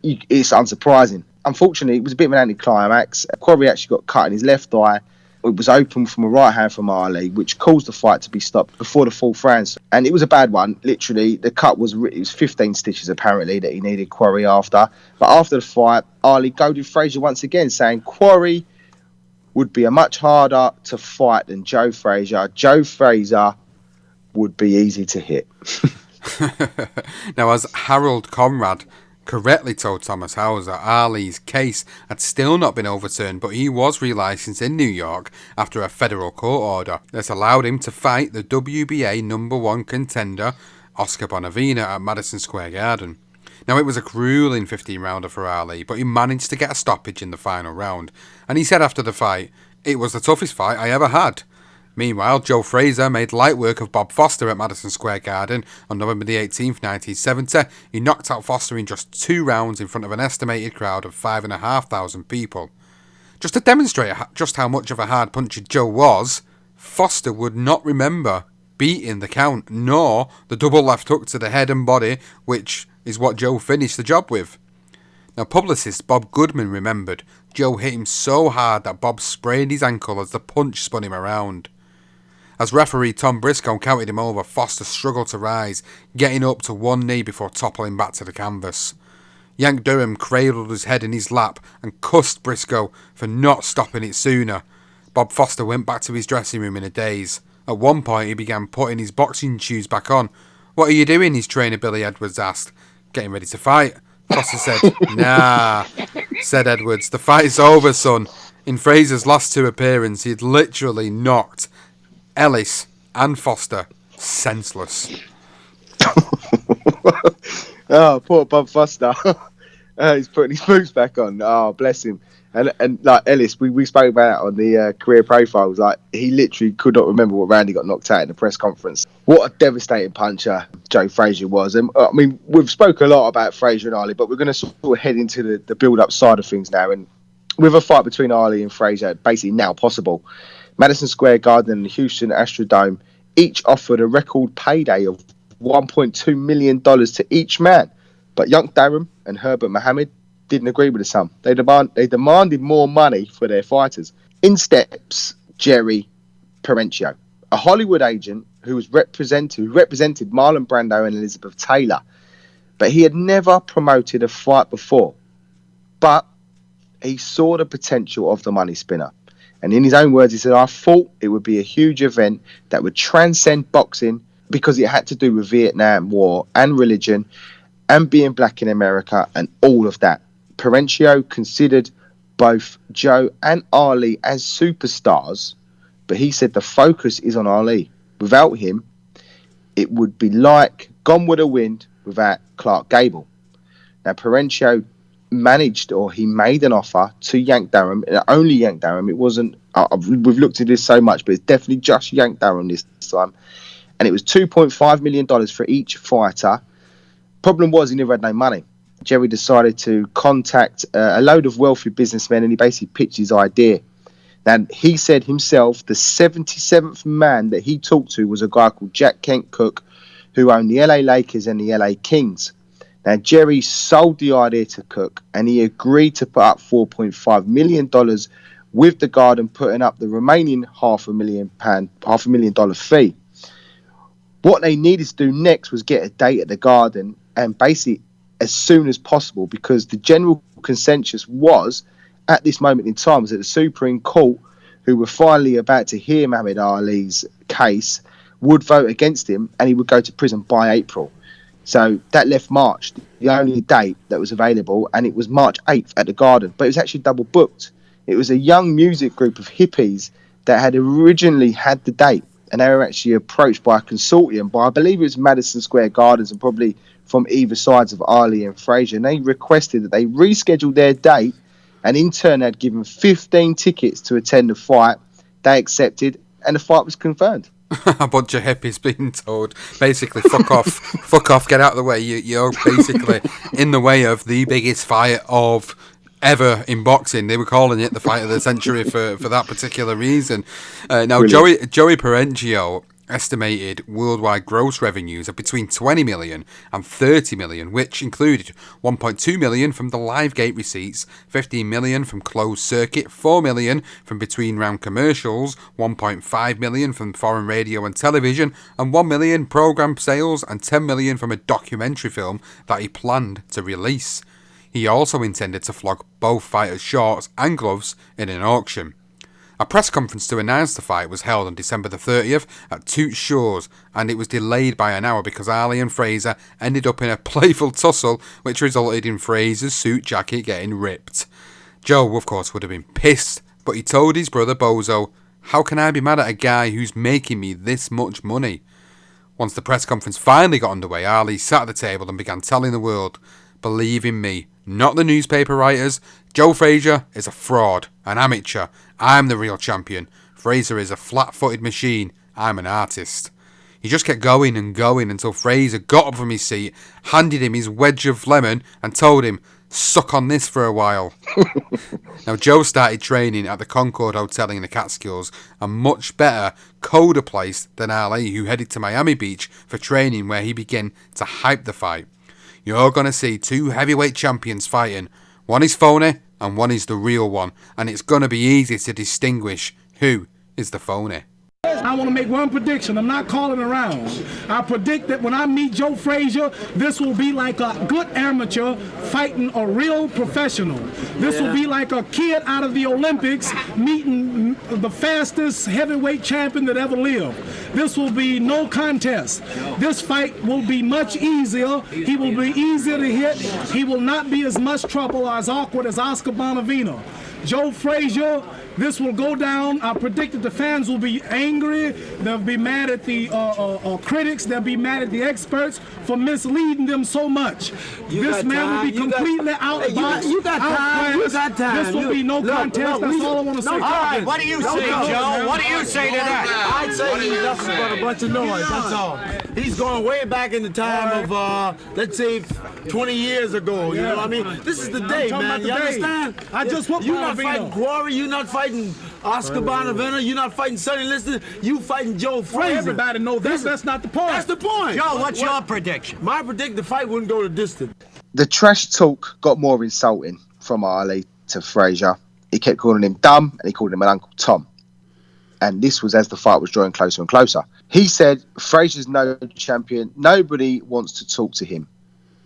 it's unsurprising. Unfortunately, it was a bit of an anticlimax. Quarry actually got cut in his left eye. It was open from a right hand from Ali, which caused the fight to be stopped before the fourth round. And it was a bad one. Literally, the cut was 15 stitches apparently that he needed Quarry after. But after the fight, Ali goaded Frazier once again, saying Quarry would be a much harder to fight than Joe Frazier. Joe Frazier would be easy to hit. Now, as Harold Conrad correctly told Thomas Hauser, Ali's case had still not been overturned, but he was relicensed in New York after a federal court order that allowed him to fight the WBA #1 contender Oscar Bonavena at Madison Square Garden. Now, it was a grueling 15-rounder for Ali, but he managed to get a stoppage in the final round, and he said after the fight, "It was the toughest fight I ever had." Meanwhile, Joe Frazier made light work of Bob Foster at Madison Square Garden on November the 18th, 1970. He knocked out Foster in just 2 rounds in front of an estimated crowd of 5,500 people. Just to demonstrate just how much of a hard puncher Joe was, Foster would not remember beating the count, nor the double left hook to the head and body, which is what Joe finished the job with. Now, publicist Bob Goodman remembered Joe hit him so hard that Bob sprained his ankle as the punch spun him around. As referee Tom Briscoe counted him over, Foster struggled to rise, getting up to one knee before toppling back to the canvas. Yank Durham cradled his head in his lap and cussed Briscoe for not stopping it sooner. Bob Foster went back to his dressing room in a daze. At one point, he began putting his boxing shoes back on. "What are you doing?" his trainer Billy Edwards asked. "Getting ready to fight." Foster said. "Nah," said Edwards. "The fight's over, son." In Frazier's last 2 appearances, he had literally knocked Ellis and Foster senseless. Oh, poor Bob Foster. He's putting his boots back on. Oh, bless him. And like Ellis, we spoke about it on the career profiles. Like, he literally could not remember what round he got knocked out in the press conference. What a devastating puncher Joe Frazier was. And I mean, we've spoken a lot about Frazier and Ali, but we're going to sort of head into the build-up side of things now. And with a fight between Ali and Frazier basically now possible, Madison Square Garden and the Houston Astrodome each offered a record payday of $1.2 million to each man. But Young Durham and Herbert Mohammed didn't agree with the sum. They demanded more money for their fighters. In steps Jerry Perenchio, a Hollywood agent who represented Marlon Brando and Elizabeth Taylor, but he had never promoted a fight before. But he saw the potential of the money spinner. And in his own words, he said, I thought it would be a huge event that would transcend boxing because it had to do with Vietnam War and religion and being black in America and all of that. Perenchio considered both Joe and Ali as superstars, but he said the focus is on Ali. Without him, it would be like Gone with the Wind without Clark Gable. Now, Perenchio he made an offer to Yank Durham, only Yank Durham. It wasn't, we've looked at this so much, but it's definitely just Yank Durham this time. And it was $2.5 million for each fighter. Problem was, he never had no money. Jerry decided to contact a load of wealthy businessmen, and he basically pitched his idea. Now, he said himself, the 77th man that he talked to was a guy called Jack Kent Cooke, who owned the LA Lakers and the LA Kings. Now, Jerry sold the idea to Cooke, and he agreed to put up $4.5 million with the Garden, putting up the remaining $500,000 fee. What they needed to do next was get a date at the Garden, and basically as soon as possible, because the general consensus was, at this moment in time, was that the Supreme Court, who were finally about to hear Muhammad Ali's case, would vote against him, and he would go to prison by April. So that left March, the only date that was available, and it was March 8th at the Garden. But it was actually double booked. It was a young music group of hippies that had originally had the date, and they were actually approached by a consortium by, I believe it was Madison Square Gardens, and probably from either sides of Ali and Frazier. And they requested that they reschedule their date, and in turn they'd given 15 tickets to attend the fight. They accepted, and the fight was confirmed. A bunch of hippies being told, basically, fuck off, get out of the way. You're basically in the way of the biggest fight of ever in boxing. They were calling it the fight of the century for that particular reason. Now, Brilliant. Joey Perenchio estimated worldwide gross revenues of between 20 million and 30 million, which included 1.2 million from the live gate receipts, 15 million from closed circuit, 4 million from between round commercials, 1.5 million from foreign radio and television, and 1 million program sales, and 10 million from a documentary film that he planned to release. He also intended to flog both fighters' shorts and gloves in an auction. A press conference to announce the fight was held on December the 30th at Toots Shores, and it was delayed by an hour because Ali and Frazier ended up in a playful tussle, which resulted in Frazier's suit jacket getting ripped. Joe, of course, would have been pissed, but he told his brother Bozo, "How can I be mad at a guy who's making me this much money?" Once the press conference finally got underway, Ali sat at the table and began telling the world, "Believe in me, not the newspaper writers. Joe Frazier is a fraud, an amateur. I'm the real champion. Frazier is a flat-footed machine. I'm an artist." He just kept going and going until Frazier got up from his seat, handed him his wedge of lemon, and told him, "Suck on this for a while." Now, Joe started training at the Concord Hotel in the Catskills, a much better, colder place than Ali, who headed to Miami Beach for training, where he began to hype the fight. You're going to see two heavyweight champions fighting. One is phony and one is the real one, and it's going to be easy to distinguish who is the phony. I want to make one prediction. I'm not calling around. I predict that when I meet Joe Frazier, this will be like a good amateur fighting a real professional. This will be like a kid out of the Olympics meeting the fastest heavyweight champion that ever lived. This will be no contest. This fight will be much easier. He will be easier to hit. He will not be as much trouble or as awkward as Oscar Bonavena. Joe Frazier, this will go down. I predict that the fans will be angry. They'll be mad at the critics. They'll be mad at the experts for misleading them so much. This man will be completely outboxed. You got time. You got time. This will be no contest. That's all I want to say. All right, what do you say, Joe? What do you say to that? I'd say he's nothing but a bunch of noise. That's all. He's going way back in the time of, let's say, 20 years ago. You know what I mean? This is the day, man. You understand? I just want You're not fighting Quarry. You're not fighting Oscar Bonavena. You're not fighting Sonny Liston. You fighting Joe Frazier. Everybody knows that's not the point. That's the point. Joe, what's your prediction? My prediction, the fight wouldn't go the distance. The trash talk got more insulting from Ali to Frazier. He kept calling him dumb, and he called him an Uncle Tom. And this was as the fight was drawing closer and closer. He said, "Frazier's no champion. Nobody wants to talk to him.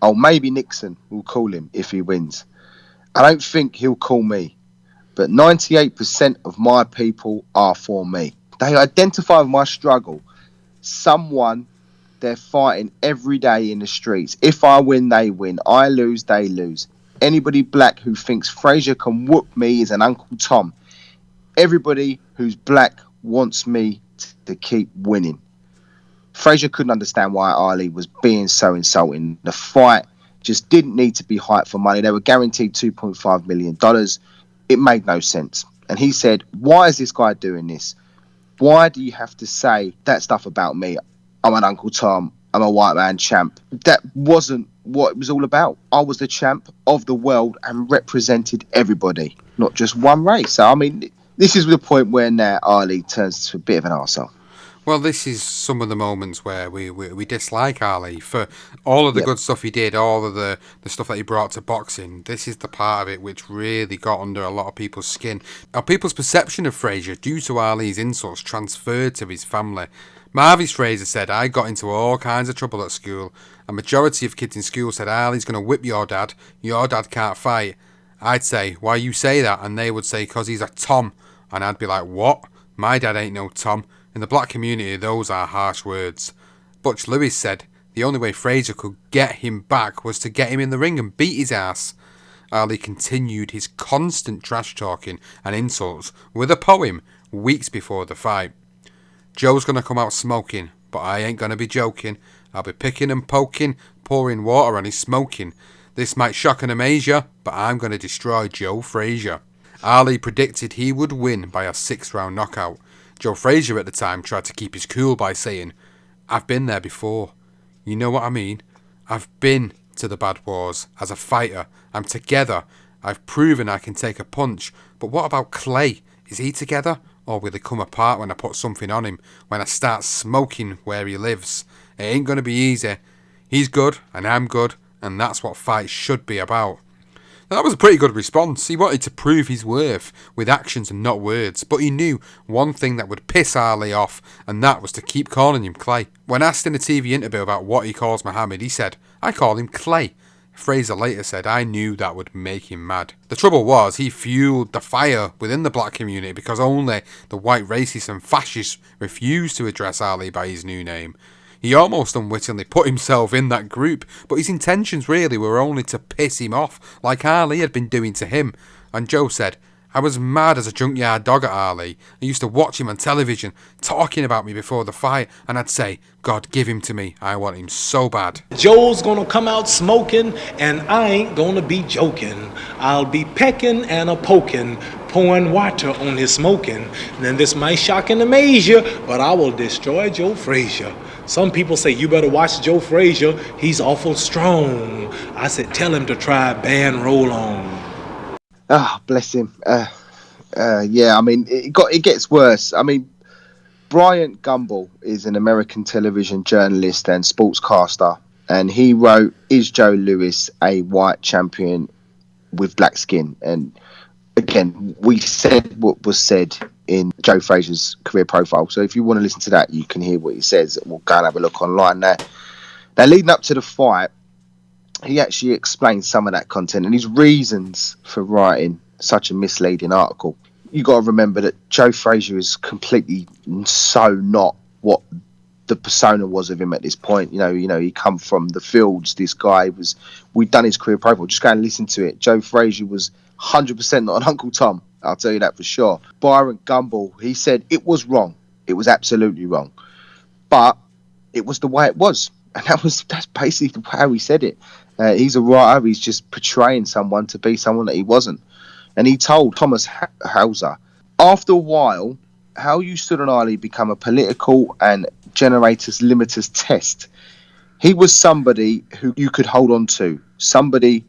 Oh, maybe Nixon will call him if he wins." I don't think he'll call me, but 98% of my people are for me. They identify with my struggle. Someone they're fighting every day in the streets. If I win, they win. I lose, they lose. Anybody black who thinks Frazier can whoop me is an Uncle Tom. Everybody who's black wants me to keep winning. Frazier couldn't understand why Ali was being so insulting. The fight just didn't need to be hyped for money. They were guaranteed $2.5 million. It made no sense. And he said, why is this guy doing this? Why do you have to say that stuff about me? I'm an Uncle Tom. I'm a white man champ. That wasn't what it was all about. I was the champ of the world and represented everybody, not just one race. So, I mean, this is the point where now Ali turns to a bit of an arsehole. Well, this is some of the moments where we dislike Ali for all of the good stuff he did, all of the stuff that he brought to boxing. This is the part of it which really got under a lot of people's skin. Now, people's perception of Frazier, due to Ali's insults, transferred to his family. Marvis Frazier said, I got into all kinds of trouble at school. A majority of kids in school said, Ali's going to whip your dad can't fight. I'd say, why you say that? And they would say, because he's a Tom. And I'd be like, what? My dad ain't no Tom. In the black community, those are harsh words. Butch Lewis said the only way Frazier could get him back was to get him in the ring and beat his ass. Ali continued his constant trash talking and insults with a poem weeks before the fight. Joe's gonna come out smoking, but I ain't gonna be joking. I'll be picking and poking, pouring water on his smoking. This might shock and amaze ya, but I'm gonna destroy Joe Frazier. Ali predicted he would win by a 6-round knockout. Joe Frazier at the time tried to keep his cool by saying, I've been there before. You know what I mean? I've been to the bad wars as a fighter. I'm together. I've proven I can take a punch. But what about Clay? Is he together? Or will he come apart when I put something on him? When I start smoking where he lives? It ain't going to be easy. He's good and I'm good. And that's what fights should be about. Now, that was a pretty good response. He wanted to prove his worth with actions and not words, but he knew one thing that would piss Ali off, and that was to keep calling him Clay. When asked in a TV interview about what he calls Muhammad, he said, I call him Clay. Frazier later said, I knew that would make him mad. The trouble was, he fueled the fire within the black community because only the white racists and fascists refused to address Ali by his new name. He almost unwittingly put himself in that group, but his intentions really were only to piss him off, like Ali had been doing to him. And Joe said, I was mad as a junkyard dog at Ali. I used to watch him on television, talking about me before the fight, and I'd say, God, give him to me. I want him so bad. Joe's gonna come out smoking, and I ain't gonna be joking. I'll be pecking and a-poking, pouring water on his smoking. And then this might shock and amaze you, but I will destroy Joe Frazier. Some people say, you better watch Joe Frazier. He's awful strong. I said, tell him to try band roll on. Ah, bless him. Yeah, I mean, it gets worse. I mean, Bryant Gumbel is an American television journalist and sportscaster, and he wrote, Is Joe Louis a white champion with black skin? And again, we said what was said in Joe Frazier's career profile. So if you want to listen to that, you can hear what he says. We'll go and have a look online now. Now, leading up to the fight, he actually explained some of that content and his reasons for writing such a misleading article. You got to remember that Joe Frazier is completely so not what the persona was of him at this point. You know, he come from the fields. This guy was. We'd done his career profile. Just go and listen to it. Joe Frazier was 100% not an Uncle Tom. I'll tell you that for sure. Byron Gumbel, he said it was wrong. It was absolutely wrong, but it was the way it was, and that's basically how he said it. He's a writer. He's just portraying someone to be someone that he wasn't. And he told Thomas Hauser, after a while, how you stood on Ali become a political and generators limiters test. He was somebody who you could hold on to, somebody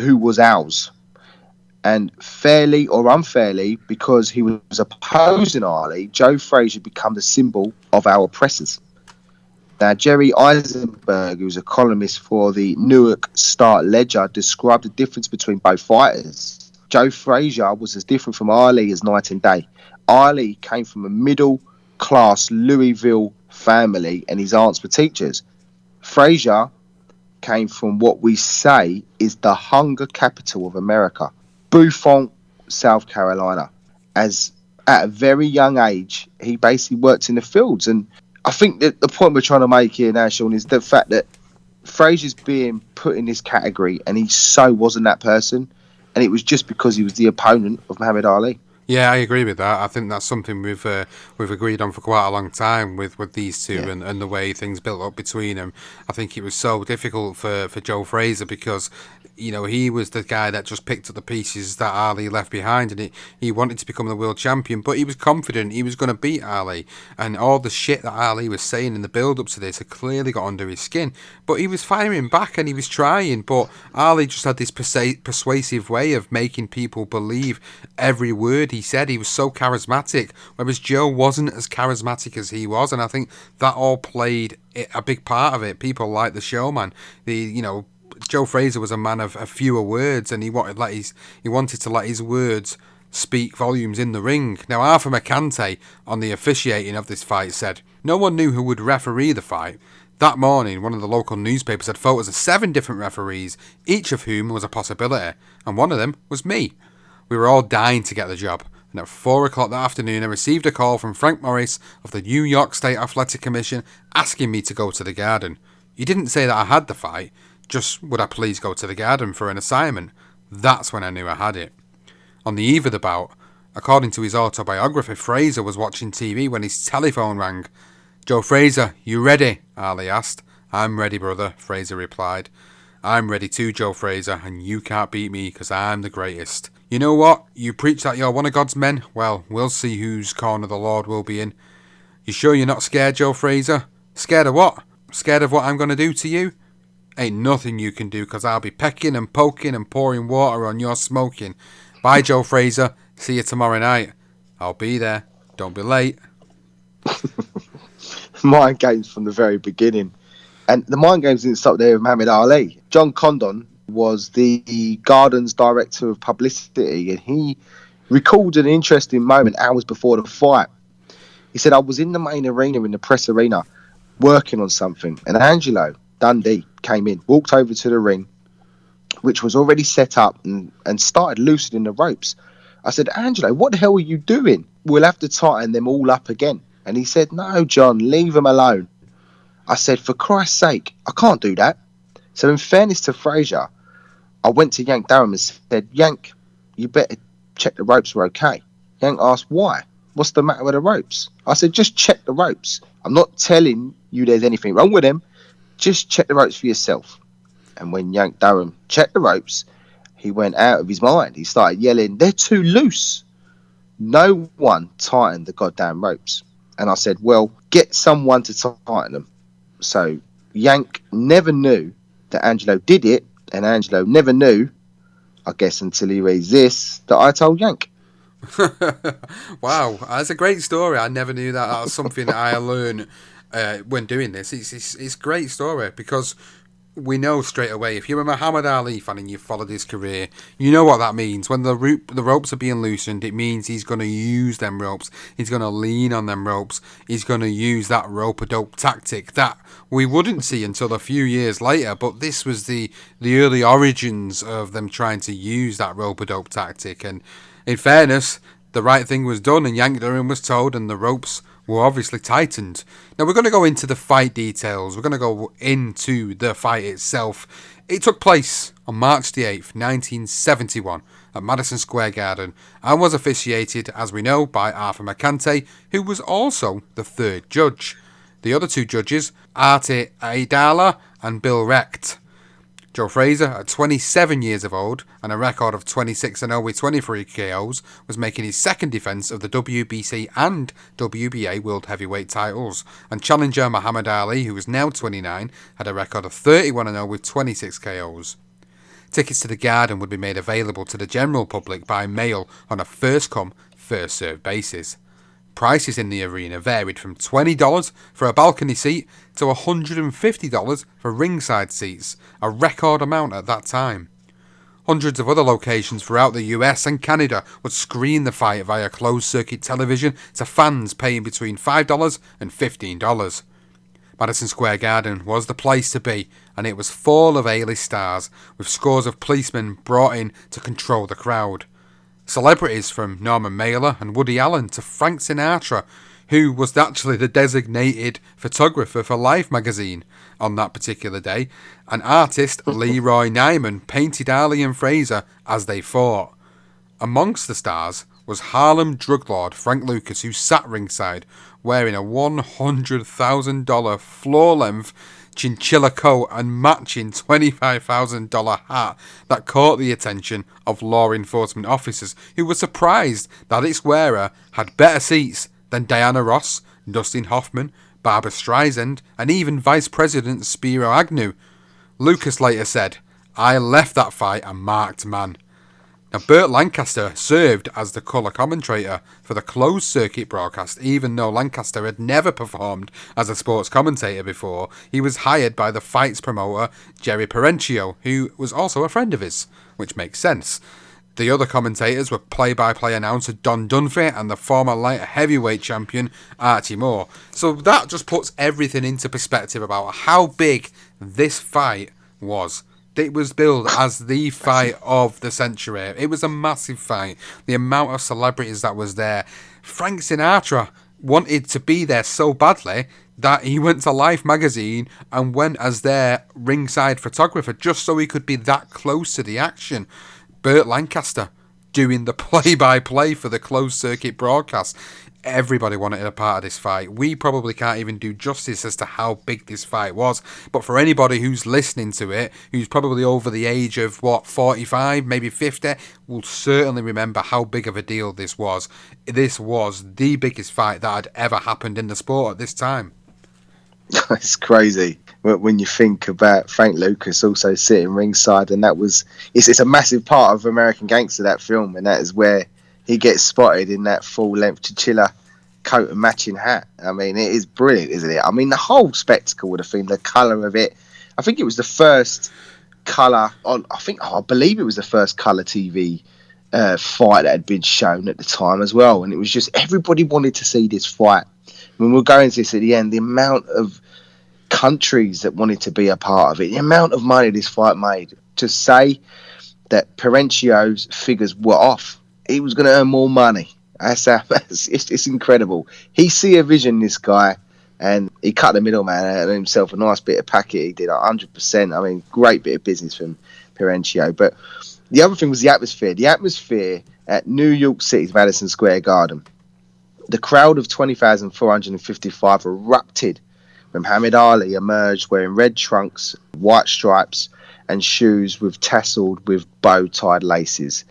who was ours. And fairly or unfairly, because he was opposing Ali, Joe Frazier became the symbol of our oppressors. Now, Jerry Eisenberg, who's a columnist for the Newark Star-Ledger, described the difference between both fighters. Joe Frazier was as different from Ali as night and day. Ali came from a middle-class Louisville family, and his aunts were teachers. Frazier came from what we say is the hunger capital of America, Beaufort, South Carolina. As at a very young age, he basically worked in the fields. And I think that the point we're trying to make here now, Sean, is the fact that Frazier's being put in this category and he so wasn't that person. And it was just because he was the opponent of Muhammad Ali. Yeah, I agree with that. I think that's something we've agreed on for quite a long time with these two and the way things built up between them. I think it was so difficult for Joe Frazier because, he was the guy that just picked up the pieces that Ali left behind, and he wanted to become the world champion, but he was confident he was going to beat Ali, and all the shit that Ali was saying in the build-up to this had clearly got under his skin, but he was firing back and he was trying, but Ali just had this persuasive way of making people believe every word he said. He was so charismatic, whereas Joe wasn't as charismatic as he was, and I think that all played a big part of it. People like the showman. Joe Frazier was a man of fewer words, and he wanted to let his words speak volumes in the ring. Now, Arthur Mercante, on the officiating of this fight, said, "No one knew who would referee the fight. That morning, one of the local newspapers had photos of 7 different referees, each of whom was a possibility, and one of them was me. We were all dying to get the job, and at 4 o'clock that afternoon I received a call from Frank Morris of the New York State Athletic Commission asking me to go to the Garden. He didn't say that I had the fight, just would I please go to the Garden for an assignment. That's when I knew I had it." On the eve of the bout, according to his autobiography, Frazier was watching TV when his telephone rang. "Joe Frazier, you ready?" Ali asked. "I'm ready, brother," Frazier replied. "I'm ready too, Joe Frazier, and you can't beat me because I'm the greatest. You know what? You preach that you're one of God's men? Well, we'll see whose corner the Lord will be in. You sure you're not scared, Joe Frazier?" "Scared of what? Scared of what I'm going to do to you?" "Ain't nothing you can do, because I'll be pecking and poking and pouring water on your smoking. Bye, Joe Frazier. See you tomorrow night. I'll be there. Don't be late." Mind games from the very beginning. And the mind games didn't stop there with Muhammad Ali. John Condon was the Garden's director of publicity, and he recalled an interesting moment hours before the fight. He said, "I was in the main arena, in the press arena, working on something, and Angelo Dundee came in, walked over to the ring, which was already set up, and started loosening the ropes. I said, 'Angelo, what the hell are you doing? We'll have to tighten them all up again.' And he said, 'No, John, leave them alone.' I said, 'For Christ's sake, I can't do that.' So in fairness to Frazier, I went to Yank Durham and said, 'Yank, you better check the ropes were okay.' Yank asked, 'Why? What's the matter with the ropes?' I said, 'Just check the ropes. I'm not telling you there's anything wrong with them. Just check the ropes for yourself.' And when Yank Durham checked the ropes, he went out of his mind. He started yelling, 'They're too loose.' No one tightened the goddamn ropes. And I said, 'Well, get someone to tighten them.' So Yank never knew that Angelo did it, and Angelo never knew, I guess until he reads this, that I told Yank." Wow, that's a great story. I never knew that. That was something that I learned when doing this. It's a great story because we know straight away, if you're a Muhammad Ali fan and you've followed his career, you know what that means. When the ropes are being loosened, it means he's going to use them ropes. He's going to lean on them ropes. He's going to use that rope-a-dope tactic that we wouldn't see until a few years later. But this was the early origins of them trying to use that rope-a-dope tactic. And in fairness, the right thing was done, and Yank Durham was told, and the ropes were obviously tightened. Now we're going to go into the fight details. We're going to go into the fight itself. It took place on March the 8th, 1971 at Madison Square Garden and was officiated, as we know, by Arthur Mercante, who was also the third judge. The other 2 judges, Arte Aidala and Bill Recht. Joe Frazier, at 27 years of old and a record of 26-0 with 23 KOs, was making his second defence of the WBC and WBA World Heavyweight titles, and challenger Muhammad Ali, who was now 29, had a record of 31-0 with 26 KOs. Tickets to the Garden would be made available to the general public by mail on a first-come, first-served basis. Prices in the arena varied from $20 for a balcony seat to $150 for ringside seats, a record amount at that time. Hundreds of other locations throughout the US and Canada would screen the fight via closed-circuit television to fans paying between $5 and $15. Madison Square Garden was the place to be, and it was full of A-list stars, with scores of policemen brought in to control the crowd. Celebrities from Norman Mailer and Woody Allen to Frank Sinatra, who was actually the designated photographer for Life magazine on that particular day, and artist Leroy Nyman painted Ali and Frazier as they fought. Amongst the stars was Harlem drug lord Frank Lucas, who sat ringside wearing a $100,000 floor-length chinchilla coat and matching $25,000 hat that caught the attention of law enforcement officers, who were surprised that its wearer had better seats than Diana Ross, Dustin Hoffman, Barbra Streisand, and even Vice President Spiro Agnew. Lucas later said, "I left that fight a marked man." Now, Burt Lancaster served as the colour commentator for the closed circuit broadcast. Even though Lancaster had never performed as a sports commentator before, he was hired by the fight's promoter, Jerry Perenchio, who was also a friend of his, which makes sense. The other commentators were play-by-play announcer Don Dunphy and the former light heavyweight champion Archie Moore. So that just puts everything into perspective about how big this fight was. It was billed as the fight of the century. It was a massive fight. The amount of celebrities that was there. Frank Sinatra wanted to be there so badly that he went to Life magazine and went as their ringside photographer just so he could be that close to the action. Burt Lancaster doing the play-by-play for the closed circuit broadcast. Everybody wanted a part of this fight. We probably can't even do justice as to how big this fight was, but for anybody who's listening to it, who's probably over the age of 45, maybe 50, will certainly remember how big of a deal this was. This was the biggest fight that had ever happened in the sport at this time. It's crazy when you think about Frank Lucas also sitting ringside, and it's a massive part of American Gangster, that film, and that is where he gets spotted in that full-length chinchilla coat and matching hat. I mean, it is brilliant, isn't it? I mean, the whole spectacle of the thing, the colour of it. I think it was the first colour on. I believe it was the first colour TV fight that had been shown at the time as well, and it was just everybody wanted to see this fight. When we're going to this at the end, the amount of countries that wanted to be a part of it, the amount of money this fight made. To say that Perenchio's figures were off, he was going to earn more money. It's incredible. He see a vision, this guy, and he cut the middleman out of himself a nice bit of packet. He did 100%. I mean, great bit of business from Perenchio. But the other thing was the atmosphere. The atmosphere at New York City's Madison Square Garden. The crowd of 20,455 erupted when Muhammad Ali emerged wearing red trunks, white stripes, and shoes tasseled with bow-tied laces.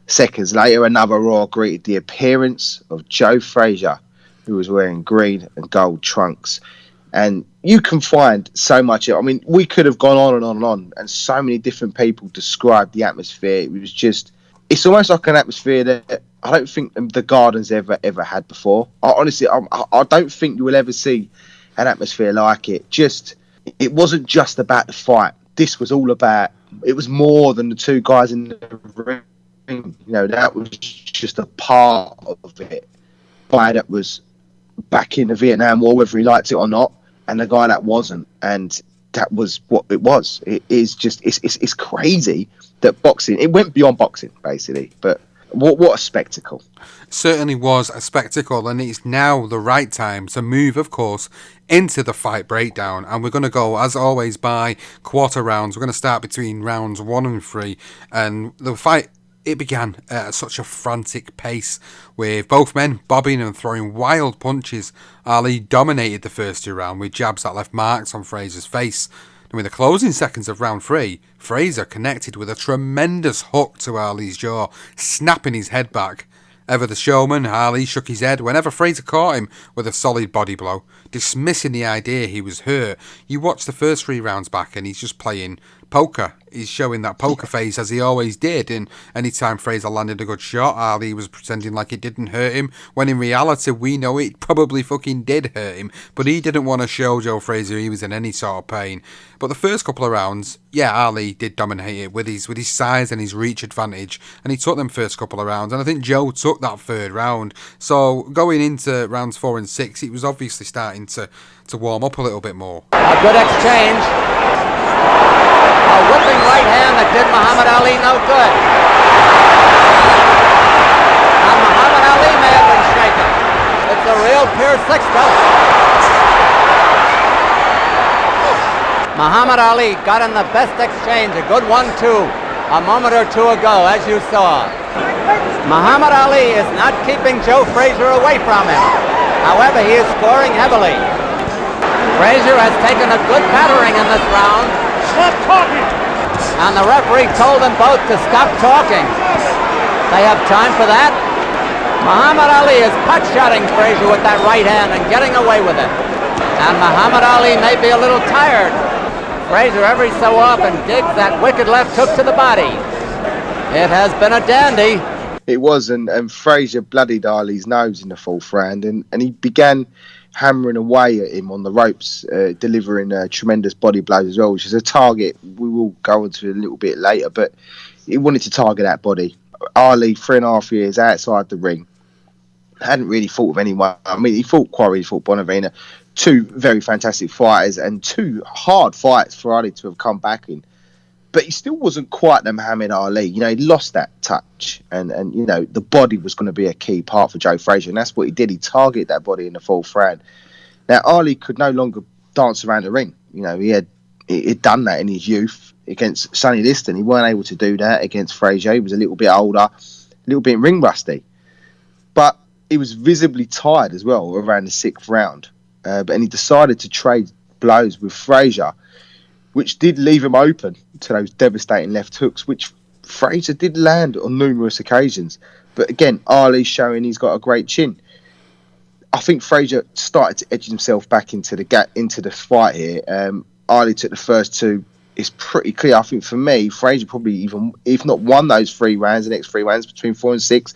Seconds later, another roar greeted the appearance of Joe Frazier, who was wearing green and gold trunks. And you can find so much. I mean, we could have gone on and on and on, and so many different people described the atmosphere. It was just, it's almost like an atmosphere that I don't think the Garden's ever had before. I don't think you will ever see an atmosphere like it. It wasn't just about the fight. This was all about, it was more than the two guys in the ring. You know, that was just a part of it. The guy that was back in the Vietnam War, whether he liked it or not, and the guy that wasn't, and that was what it was. It is just, it's crazy that boxing, it went beyond boxing basically, but what a spectacle. Certainly was a spectacle, and it's now the right time to move, of course, into the fight breakdown. And we're going to go, as always, by quarter rounds. We're going to start between rounds 1 and 3, and the fight, it began at such a frantic pace, with both men bobbing and throwing wild punches. Ali dominated the first 2 rounds with jabs that left marks on Frazier's face. And in the closing seconds of round 3, Frazier connected with a tremendous hook to Ali's jaw, snapping his head back. Ever the showman, Ali shook his head whenever Frazier caught him with a solid body blow, dismissing the idea he was hurt. You watch the first 3 rounds back and he's just playing poker. He's showing that poker face as he always did, and anytime Frazier landed a good shot, Ali was pretending like it didn't hurt him, when in reality we know it probably fucking did hurt him, but he didn't want to show Joe Frazier he was in any sort of pain. But the first couple of rounds, yeah, Ali did dominate it with his size and his reach advantage, and he took them first couple of rounds, and I think Joe took that third round. So going into rounds 4 and 6, he was obviously starting to warm up a little bit more. A good exchange. A whipping right hand that did Muhammad Ali no good. And Muhammad Ali may have been shaken. It's a real pure six-belt. Muhammad Ali got in the best exchange, a good 1-2, a moment or two ago, as you saw. Muhammad Ali is not keeping Joe Frazier away from him. However, he is scoring heavily. Frazier has taken a good battering in this round. Stop talking! And the referee told them both to stop talking. They have time for that. Muhammad Ali is pot-shotting Frazier with that right hand and getting away with it. And Muhammad Ali may be a little tired. Frazier every so often digs that wicked left hook to the body. It has been a dandy. It was, and Frazier bloodied Ali's nose in the fourth round, and he began hammering away at him on the ropes, delivering tremendous body blows as well, which is a target we will go into a little bit later, but he wanted to target that body. Ali, 3.5 years outside the ring, hadn't really fought with anyone. I mean, he fought Quarry, he fought Bonavena, two very fantastic fighters and two hard fights for Ali to have come back in. But he still wasn't quite the Muhammad Ali. You know, he lost that touch. And you know, the body was going to be a key part for Joe Frazier. And that's what he did. He targeted that body in the fourth round. Now, Ali could no longer dance around the ring. You know, he'd done that in his youth against Sonny Liston. He weren't able to do that against Frazier. He was a little bit older, a little bit ring rusty. But he was visibly tired as well around the sixth round. And he decided to trade blows with Frazier, which did leave him open to those devastating left hooks, which Frazier did land on numerous occasions. But again, Ali showing he's got a great chin. I think Frazier started to edge himself back into the fight here. Ali took the first two. It's pretty clear. I think for me, Frazier probably even, if not won those 3 rounds, the next 3 rounds between 4 and 6,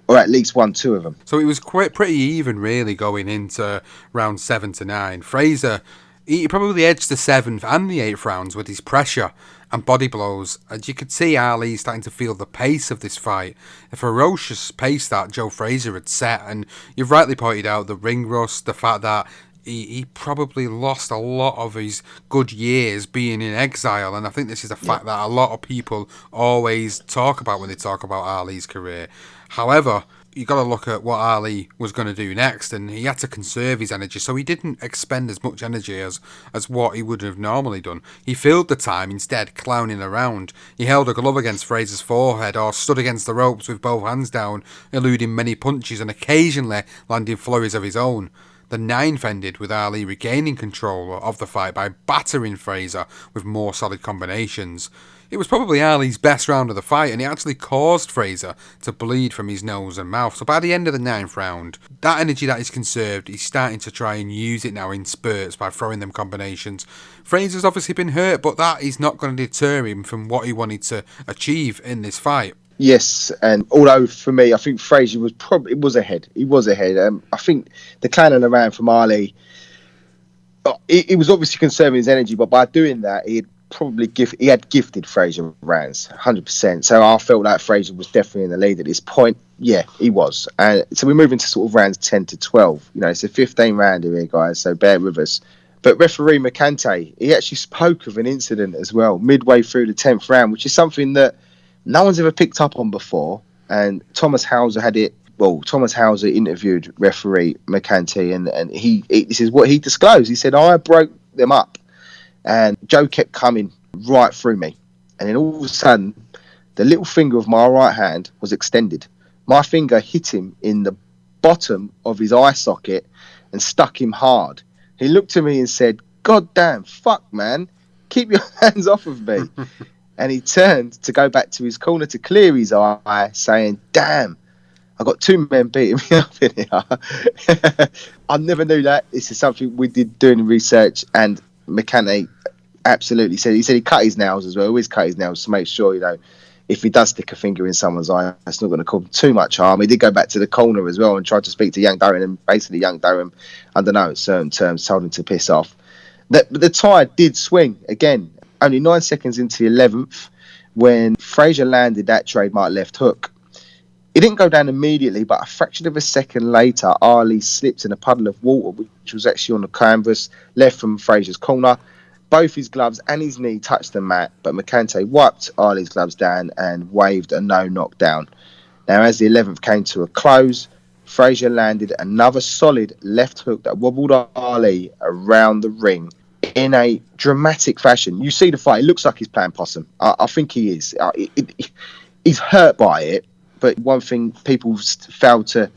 or at least won 2 of them. So it was pretty even, really, going into round 7 to 9. Frazier, he probably edged the 7th and the 8th rounds with his pressure and body blows. And you could see Ali starting to feel the pace of this fight, a ferocious pace that Joe Frazier had set. And you've rightly pointed out the ring rust, the fact that he probably lost a lot of his good years being in exile. And I think this is a fact that a lot of people always talk about when they talk about Ali's career. However, you got to look at what Ali was going to do next, and he had to conserve his energy, so he didn't expend as much energy as what he would have normally done. He filled the time instead clowning around. He held a glove against Frazier's forehead or stood against the ropes with both hands down, eluding many punches and occasionally landing flurries of his own. The 9th ended with Ali regaining control of the fight by battering Frazier with more solid combinations. It was probably Ali's best round of the fight, and it actually caused Frazier to bleed from his nose and mouth. So by the end of the 9th round, that energy that is conserved, he's starting to try and use it now in spurts by throwing them combinations. Frazier's obviously been hurt, but that is not going to deter him from what he wanted to achieve in this fight. Yes, and although for me, I think Frazier was ahead. He was ahead. I think the clowning around from Ali, he was obviously conserving his energy, but by doing that, he had gifted Frazier rounds, 100%. So I felt like Frazier was definitely in the lead at this point. Yeah, he was. So we move into sort of rounds 10 to 12. You know, it's a 15 rounder here, guys, so bear with us. But referee McCante, he actually spoke of an incident as well, midway through the 10th round, which is something that no one's ever picked up on before. And Thomas Hauser interviewed referee McCante, and he this is what he disclosed. He said, I broke them up. And Joe kept coming right through me. And then all of a sudden, the little finger of my right hand was extended. My finger hit him in the bottom of his eye socket and stuck him hard. He looked at me and said, God damn, fuck, man. Keep your hands off of me. And he turned to go back to his corner to clear his eye, saying, damn, I got 2 men beating me up in here. I never knew that. This is something we did doing research, and McCante absolutely said he cut his nails as well. He always cut his nails to make sure, you know, if he does stick a finger in someone's eye, it's not going to cause too much harm. He did go back to the corner as well and tried to speak to young Durham, and basically young Durham, I don't know, in certain terms, told him to piss off. The tide did swing again. only 9 seconds into the 11th when Frazier landed that trademark left hook. It didn't go down immediately, but a fraction of a second later, Ali slipped in a puddle of water, which was actually on the canvas, left from Frazier's corner. Both his gloves and his knee touched the mat, but Mercante wiped Ali's gloves down and waved a no knockdown. Now, as the 11th came to a close, Frazier landed another solid left hook that wobbled Ali around the ring in a dramatic fashion. You see the fight, it looks like he's playing possum. I think he is. He's hurt by it, but one thing people failed to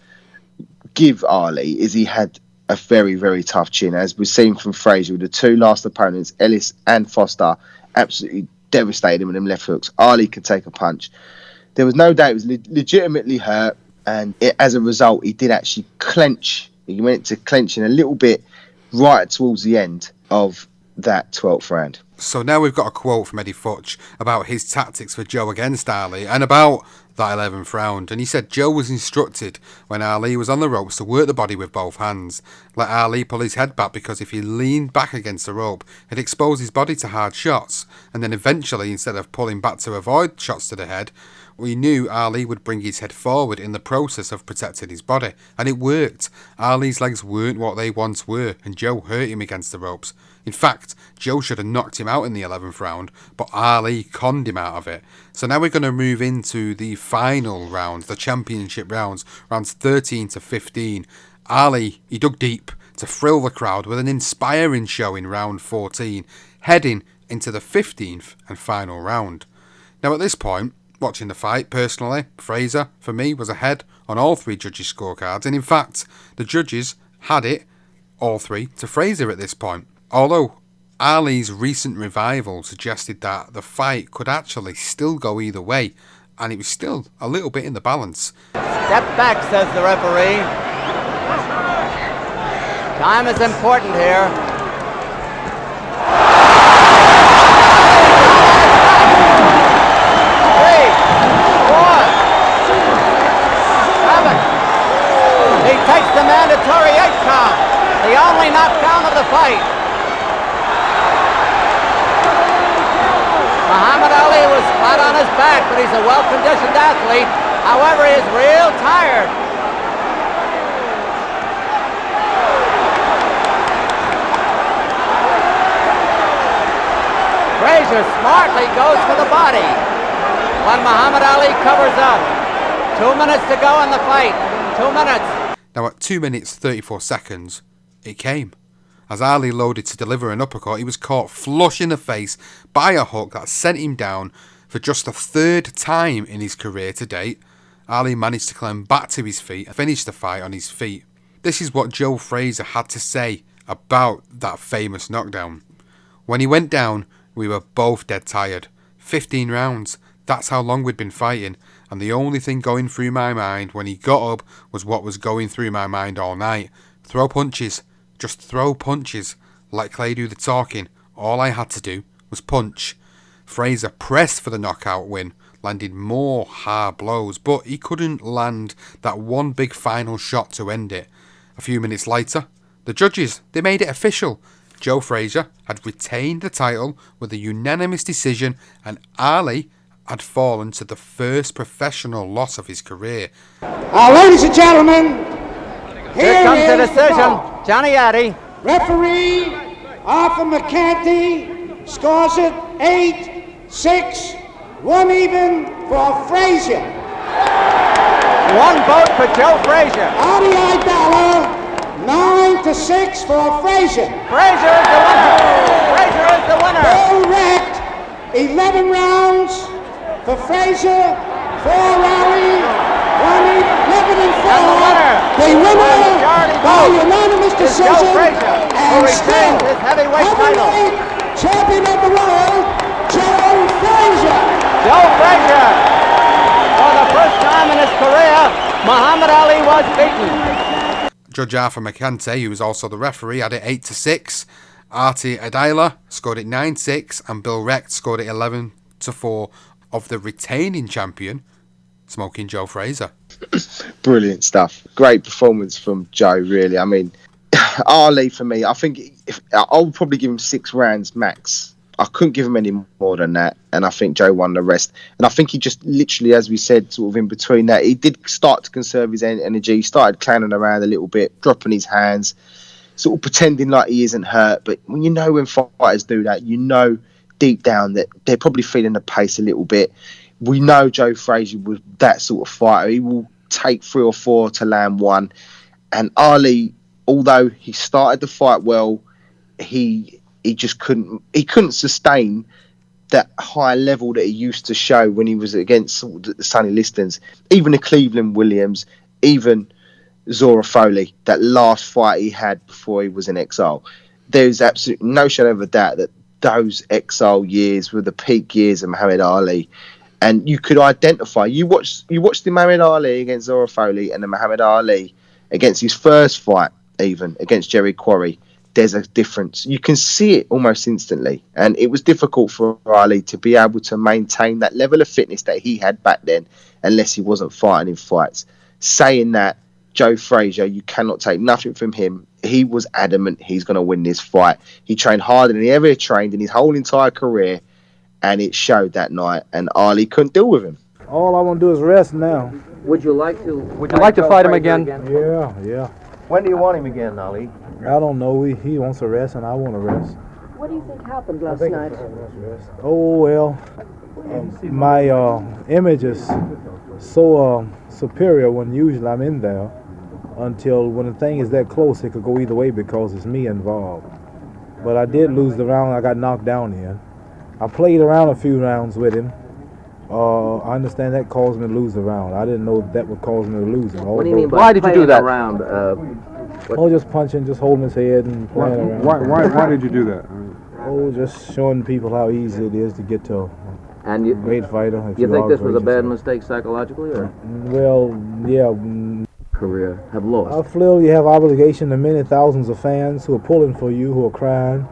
give Ali is he had a very, very tough chin. As we've seen from Frazier, with the two last opponents, Ellis and Foster, absolutely devastated him with them left hooks. Ali could take a punch. There was no doubt he was legitimately hurt, and as a result, he did actually clench. He went to clenching a little bit right towards the end of that 12th round. So now we've got a quote from Eddie Futch about his tactics for Joe against Ali and about that 11th round. And he said Joe was instructed when Ali was on the ropes to work the body with both hands. Let Ali pull his head back, because if he leaned back against the rope, it exposed his body to hard shots. And then eventually, instead of pulling back to avoid shots to the head, we knew Ali would bring his head forward in the process of protecting his body. And it worked. Ali's legs weren't what they once were, and Joe hurt him against the ropes. In fact, Joe should have knocked him out in the 11th round, but Ali conned him out of it. So now we're going to move into the final rounds, the championship rounds, rounds 13 to 15. Ali, he dug deep to thrill the crowd with an inspiring show in round 14, heading into the 15th and final round. Now at this point, watching the fight, personally, Frazier, for me, was ahead on all three judges' scorecards, and in fact, the judges had it, all three, to Frazier at this point. Although Ali's recent revival suggested that the fight could actually still go either way, and it was still a little bit in the balance. Step back, says the referee. Time is important here. 3, 4, 7. He takes the mandatory 8 count, the only knockdown of the fight. Muhammad Ali was flat on his back, but he's a well-conditioned athlete. However, he is real tired. Frazier smartly goes for the body when Muhammad Ali covers up. 2 minutes to go in the fight. 2 minutes. Now at 2 minutes 34 seconds, it came. As Ali loaded to deliver an uppercut, he was caught flush in the face by a hook that sent him down for just the third time in his career to date. Ali managed to climb back to his feet and finish the fight on his feet. This is what Joe Frazier had to say about that famous knockdown. When he went down, we were both dead tired. 15 rounds, that's how long we'd been fighting, and the only thing going through my mind when he got up was what was going through my mind all night. Throw punches. Just throw punches. Let Clay do the talking. All I had to do was punch. Frazier pressed for the knockout win, landed more hard blows, but he couldn't land that one big final shot to end it. A few minutes later, the judges, they made it official. Joe Frazier had retained the title with a unanimous decision, and Ali had fallen to the first professional loss of his career. Ladies and gentlemen, here comes the decision. Johnny Addy. Referee Arthur McCanty scores it 8-6, 1 even for Frazier. 1 vote for Joe Frazier. Adi Idala, 9-6 for Frazier. Frazier is the winner. Frazier is the winner. Bill wrecked, 11 rounds for Frazier, 4 Ali. 11-4. The winner by unanimous decision and still heavyweight champion of the world, Joe Frazier. Joe Frazier. For the first time in his career, Muhammad Ali was beaten. Judge Arthur McCanty, who was also the referee, had it 8-6. Artie Adila scored it 9-6, and Bill Recht scored it 11-4 of the retaining champion, Smoking Joe Frazier. Brilliant stuff. Great performance from Joe, really. I mean, Ali, for me, I think I would probably give him 6 rounds max. I couldn't give him any more than that, and I think Joe won the rest. And I think he just literally, as we said, sort of in between that, he did start to conserve his energy. He started clowning around a little bit, dropping his hands, sort of pretending like he isn't hurt. But when fighters do that, you know deep down that they're probably feeling the pace a little bit. We know Joe Frazier was that sort of fighter. He will take 3 or 4 to land one. And Ali, although he started the fight well, he just couldn't sustain that high level that he used to show when he was against the Sonny Listons, even the Cleveland Williams, even Zora Foley, that last fight he had before he was in exile. There's absolutely no shadow of a doubt that those exile years were the peak years of Muhammad Ali. And you could identify, you watched the Muhammad Ali against Zora Foley and the Muhammad Ali against his first fight, even against Jerry Quarry. There's a difference. You can see it almost instantly. And it was difficult for Ali to be able to maintain that level of fitness that he had back then, unless he wasn't fighting in fights. Saying that, Joe Frazier, you cannot take nothing from him. He was adamant he's going to win this fight. He trained harder than he ever trained in his whole entire career, and it showed that night, and Ali couldn't deal with him. All I want to do is rest now. Would you like to fight him again? Yeah. When do you want him again, Ali? I don't know. He wants to rest, and I want to rest. What do you think happened last night? Oh, well, my image is so superior when usually I'm in there, until when the thing is that close, it could go either way because it's me involved. But I did lose the round. I got knocked down in. I played around a few rounds with him. I understand that caused me to lose the round. I didn't know that would cause me to lose it. What do you mean by why did you do that? Around, just punching, just holding his head and playing around. Why did you do that? Just showing people how easy it is to get to a great fighter. You think this was a bad mistake psychologically, or? Well, yeah. Career have lost. I feel you have obligation to many thousands of fans who are pulling for you, who are crying,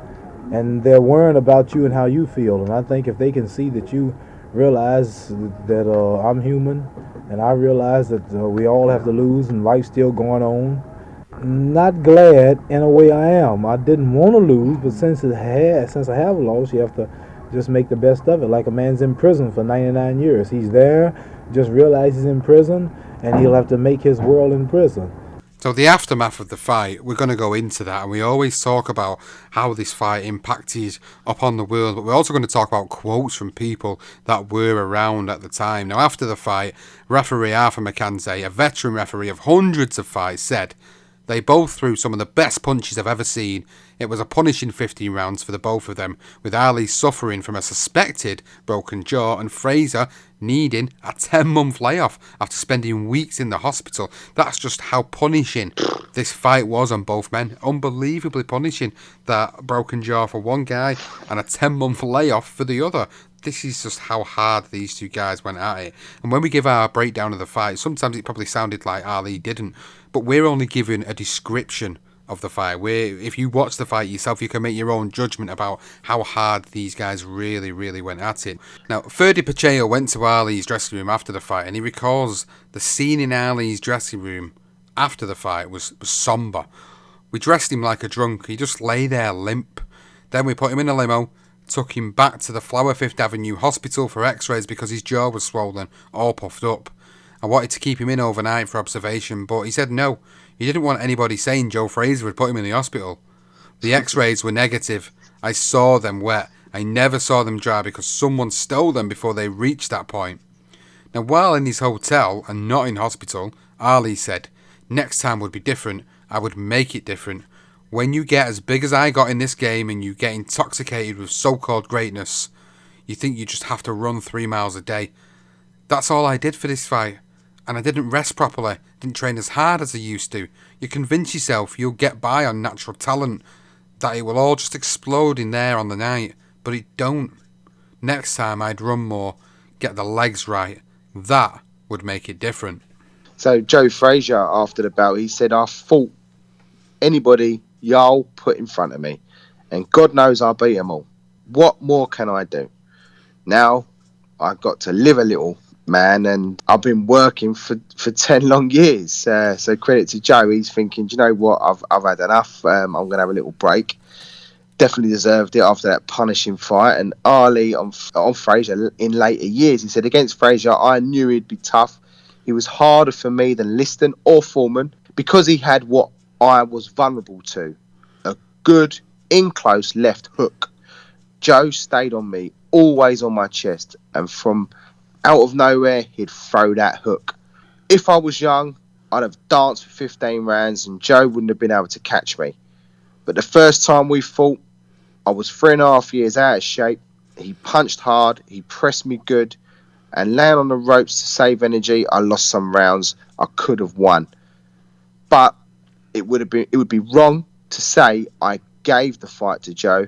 and they're worrying about you and how you feel. And I think if they can see that you realize that I'm human, and I realize that we all have to lose and life's still going on. Not glad in a way I am. I didn't want to lose, but since I have lost, you have to just make the best of it. Like a man's in prison for 99 years. He's there, just realize he's in prison, and he'll have to make his world in prison. So the aftermath of the fight, we're going to go into that, and we always talk about how this fight impacted upon the world, but we're also going to talk about quotes from people that were around at the time. Now, after the fight, referee Arthur McKenzie, a veteran referee of hundreds of fights, said, "They both threw some of the best punches I've ever seen. It was a punishing 15 rounds for the both of them, with Ali suffering from a suspected broken jaw and Frazier needing a 10-month layoff after spending weeks in the hospital." That's just how punishing this fight was on both men. Unbelievably punishing. That broken jaw for one guy and a 10-month layoff for the other. This is just how hard these two guys went at it. And when we give our breakdown of the fight, sometimes it probably sounded like Ali didn't, but we're only giving a description of the fight. If you watch the fight yourself, you can make your own judgment about how hard these guys really, really went at it. Now, Ferdy Pacheco went to Ali's dressing room after the fight, and he recalls the scene in Ali's dressing room after the fight was somber. We dressed him like a drunk. He just lay there limp. Then we put him in a limo, took him back to the Flower Fifth Avenue Hospital for x-rays because his jaw was swollen, all puffed up. I wanted to keep him in overnight for observation, but he said no. He didn't want anybody saying Joe Frazier would put him in the hospital. The x-rays were negative. I saw them wet. I never saw them dry because someone stole them before they reached that point. Now, while in his hotel and not in hospital, Ali said, "Next time would be different. I would make it different. When you get as big as I got in this game and you get intoxicated with so-called greatness, you think you just have to run 3 miles a day. That's all I did for this fight. And I didn't rest properly, didn't train as hard as I used to. You convince yourself you'll get by on natural talent, that it will all just explode in there on the night, but it don't. Next time I'd run more, get the legs right. That would make it different." So Joe Frazier, after the bout, he said, "I fought anybody y'all put in front of me, and God knows I beat them all. What more can I do? Now I've got to live a little, man, and I've been working for 10 long years." So credit to Joe. He's thinking, do you know what? I've had enough. I'm going to have a little break. definitely deserved it after that punishing fight. And Ali on Frazier in later years, he said, against Frazier, I knew he'd be tough. He was harder for me than Liston or Foreman because he had what I was vulnerable to, a good in-close left hook. Joe stayed on me, always on my chest, and from out of nowhere, he'd throw that hook. If I was young, I'd have danced for 15 rounds and Joe wouldn't have been able to catch me. But the first time we fought, I was 3.5 years out of shape. He punched hard, he pressed me good, and laying on the ropes to save energy, I lost some rounds I could have won. But it would be wrong to say I gave the fight to Joe.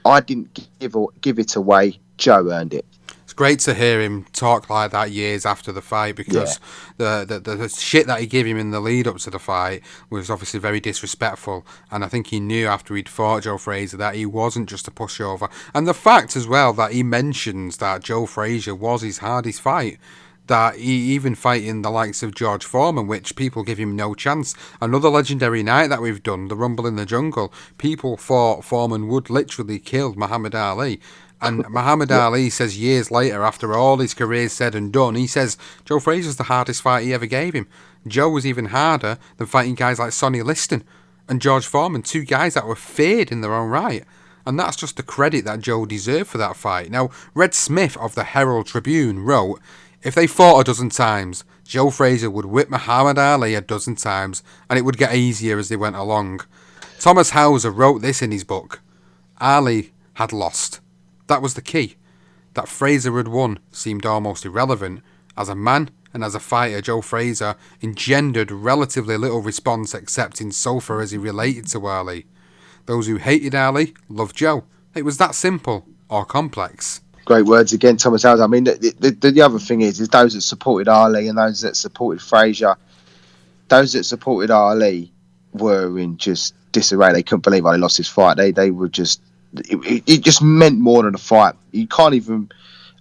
I didn't give it away. Joe earned it. It's great to hear him talk like that years after the fight, because the shit that he gave him in the lead up to the fight was obviously very disrespectful, and I think he knew after he'd fought Joe Frazier that he wasn't just a pushover. And the fact as well that he mentions that Joe Frazier was his hardest fight, that he even fighting the likes of George Foreman, which people give him no chance. Another legendary night that we've done, the Rumble in the Jungle, people thought Foreman would literally kill Muhammad Ali. And Muhammad Ali says years later, after all his career's said and done, he says Joe Frazier's the hardest fight he ever gave him. Joe was even harder than fighting guys like Sonny Liston and George Foreman, two guys that were feared in their own right. And that's just the credit that Joe deserved for that fight. Now, Red Smith of the Herald Tribune wrote, if they fought a dozen times, Joe Frazier would whip Muhammad Ali a dozen times, and it would get easier as they went along. Thomas Hauser wrote this in his book. Ali had lost. That was the key. That Frazier had won seemed almost irrelevant. As a man and as a fighter, Joe Frazier engendered relatively little response except insofar as he related to Ali. Those who hated Ali loved Joe. It was that simple or complex. Great words again, Thomas Hauser. I mean, the other thing is those that supported Ali and those that supported Frazier, those that supported Ali were in just disarray. They couldn't believe Ali lost his fight. They were just... It just meant more than a fight. You can't even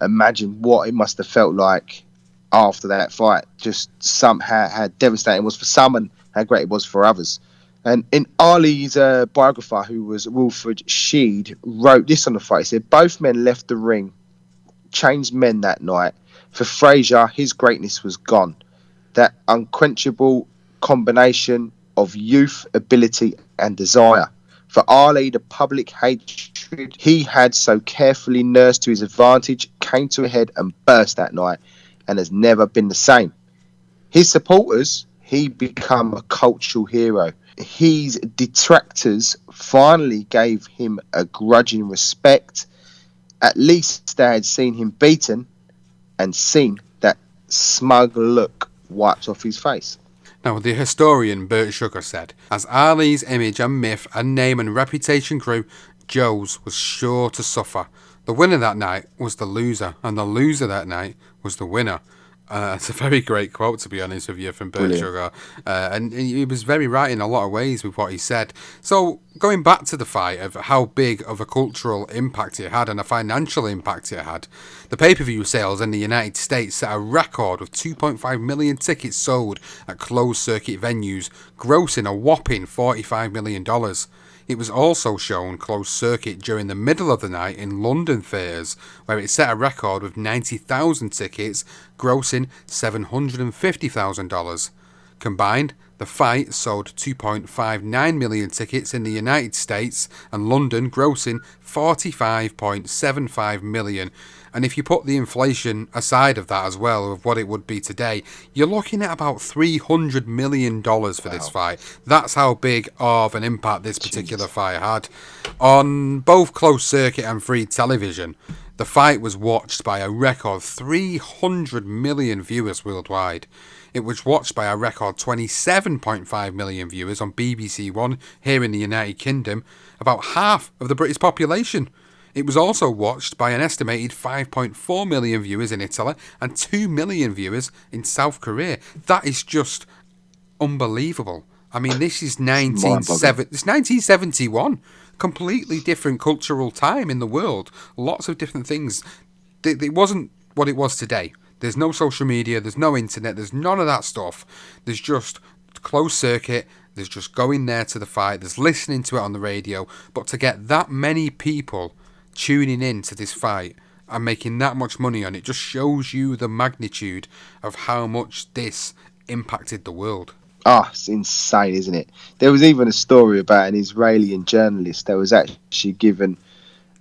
imagine what it must have felt like after that fight. Just somehow how devastating it was for some and how great it was for others. And in Ali's biographer, who was Wilfred Sheed, wrote this on the fight. He said, both men left the ring, changed men that night. For Frazier, his greatness was gone. That unquenchable combination of youth, ability and desire. For Ali, the public hatred he had so carefully nursed to his advantage came to a head and burst that night and has never been the same. His supporters, he became a cultural hero. His detractors finally gave him a grudging respect. At least they had seen him beaten and seen that smug look wiped off his face. Now, the historian Bert Sugar said, as Ali's image and myth and name and reputation grew, Joe's was sure to suffer. The winner that night was the loser, and the loser that night was the winner. It's a very great quote, to be honest with you, from Bert Sugar. And he was very right in a lot of ways with what he said. So, going back to the fight, of how big of a cultural impact it had and a financial impact it had, the pay-per-view sales in the United States set a record with 2.5 million tickets sold at closed-circuit venues, grossing a whopping $45 million. It was also shown closed circuit during the middle of the night in London theatres, where it set a record with 90,000 tickets, grossing $750,000. Combined, the fight sold 2.59 million tickets in the United States and London, grossing $45.75 million. And if you put the inflation aside of that as well, of what it would be today, you're looking at about $300 million for this fight. That's how big of an impact this particular fight had. On both closed circuit and free television, the fight was watched by a record 300 million viewers worldwide. It was watched by a record 27.5 million viewers on BBC One here in the United Kingdom, about half of the British population. It was also watched by an estimated 5.4 million viewers in Italy and 2 million viewers in South Korea. That is just unbelievable. I mean, this is 1971. Completely different cultural time in the world. Lots of different things. It wasn't what it was today. There's no social media, there's no internet, there's none of that stuff. There's just closed circuit, there's just going there to the fight, there's listening to it on the radio, but to get that many people tuning in to this fight and making that much money on it just shows you the magnitude of how much this impacted the world. Oh, it's insane, isn't it? There was even a story about an Israeli journalist that was actually given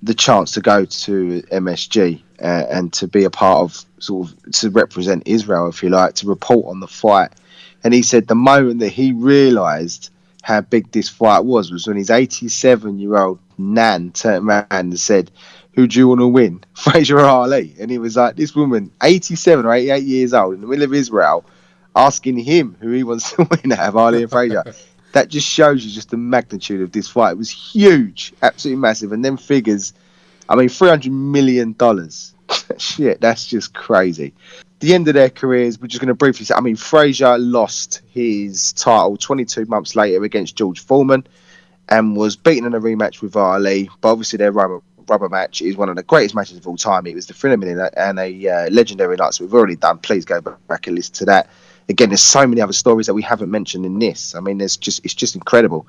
the chance to go to MSG and to be a part of, sort of, to represent Israel, if you like, to report on the fight. And he said the moment that he realised how big this fight was when his 87-year-old nan turned around and said, "Who do you want to win, Frazier or Ali?" And he was like, this woman, 87 or 88 years old, in the middle of Israel, asking him who he wants to win out of Ali and Frazier. That just shows you just the magnitude of this fight. It was huge, absolutely massive. And them figures, I mean, $300 million. Shit, that's just crazy. The end of their careers, we're just going to briefly say, I mean, Frazier lost his title 22 months later against George Foreman and was beaten in a rematch with Ali. But obviously their rubber match is one of the greatest matches of all time. It was the Thriller Minute and a legendary night, so we've already done. Please go back and listen to that. Again, there's so many other stories that we haven't mentioned in this. I mean, it's just incredible.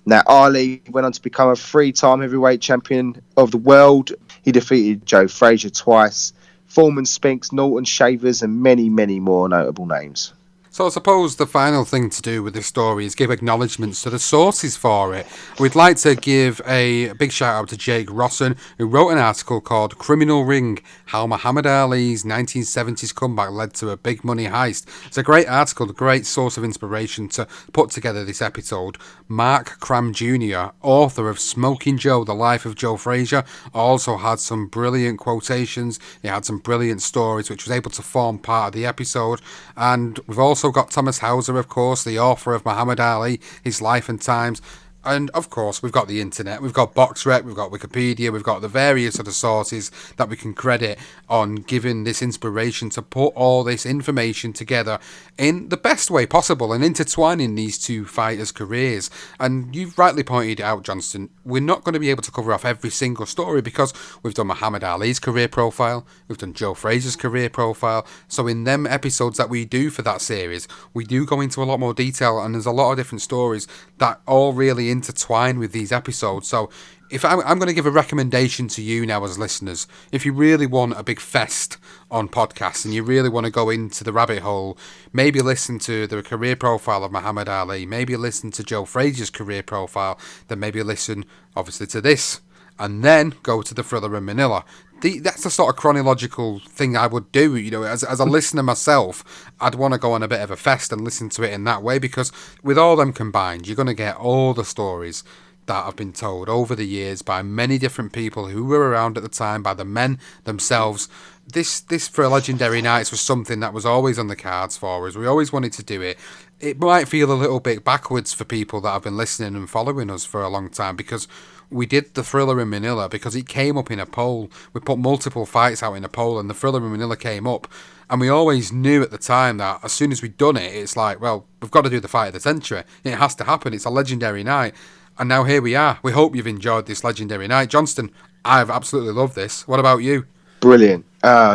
Now, Ali went on to become a 3-time heavyweight champion of the world. He defeated Joe Frazier twice, Foreman, Spinks, Norton, Shavers, and many, many more notable names. So I suppose the final thing to do with this story is give acknowledgements to the sources for it. We'd like to give a big shout out to Jake Rosson, who wrote an article called Criminal Ring, How Muhammad Ali's 1970s Comeback Led to a Big Money Heist. It's a great article, a great source of inspiration to put together this episode. Mark Cram Jr., author of Smoking Joe, The Life of Joe Frazier, also had some brilliant quotations. He had some brilliant stories which was able to form part of the episode. And we've also got Thomas Hauser, of course, the author of Muhammad Ali, His Life and Times. And, of course, we've got the internet, we've got BoxRec, we've got Wikipedia, we've got the various other sources that we can credit on giving this inspiration to put all this information together in the best way possible and intertwining these two fighters' careers. And you've rightly pointed out, Johnston, we're not going to be able to cover off every single story because we've done Muhammad Ali's career profile, we've done Joe Frazier's career profile. So in them episodes that we do for that series, we do go into a lot more detail, and there's a lot of different stories that all really intertwine with these episodes. So if I'm going to give a recommendation to you now as listeners, if you really want a big fest on podcasts and you really want to go into the rabbit hole, maybe listen to the career profile of Muhammad Ali, maybe listen to Joe Frazier's career profile, then maybe listen obviously to this, and then go to the Thriller in Manila. That's the sort of chronological thing I would do. You know, as a listener myself, I'd want to go on a bit of a fest and listen to it in that way, because with all them combined, you're going to get all the stories that have been told over the years by many different people who were around at the time, by the men themselves. This for Legendary Nights was something that was always on the cards for us. We always wanted to do it. It might feel a little bit backwards for people that have been listening and following us for a long time, because we did the Thriller in Manila because it came up in a poll. We put multiple fights out in a poll and the Thriller in Manila came up. And we always knew at the time that as soon as we'd done it, it's like, well, we've got to do the fight of the century. It has to happen. It's a legendary night. And now here we are. We hope you've enjoyed this legendary night. Johnston, I've absolutely loved this. What about you? Brilliant.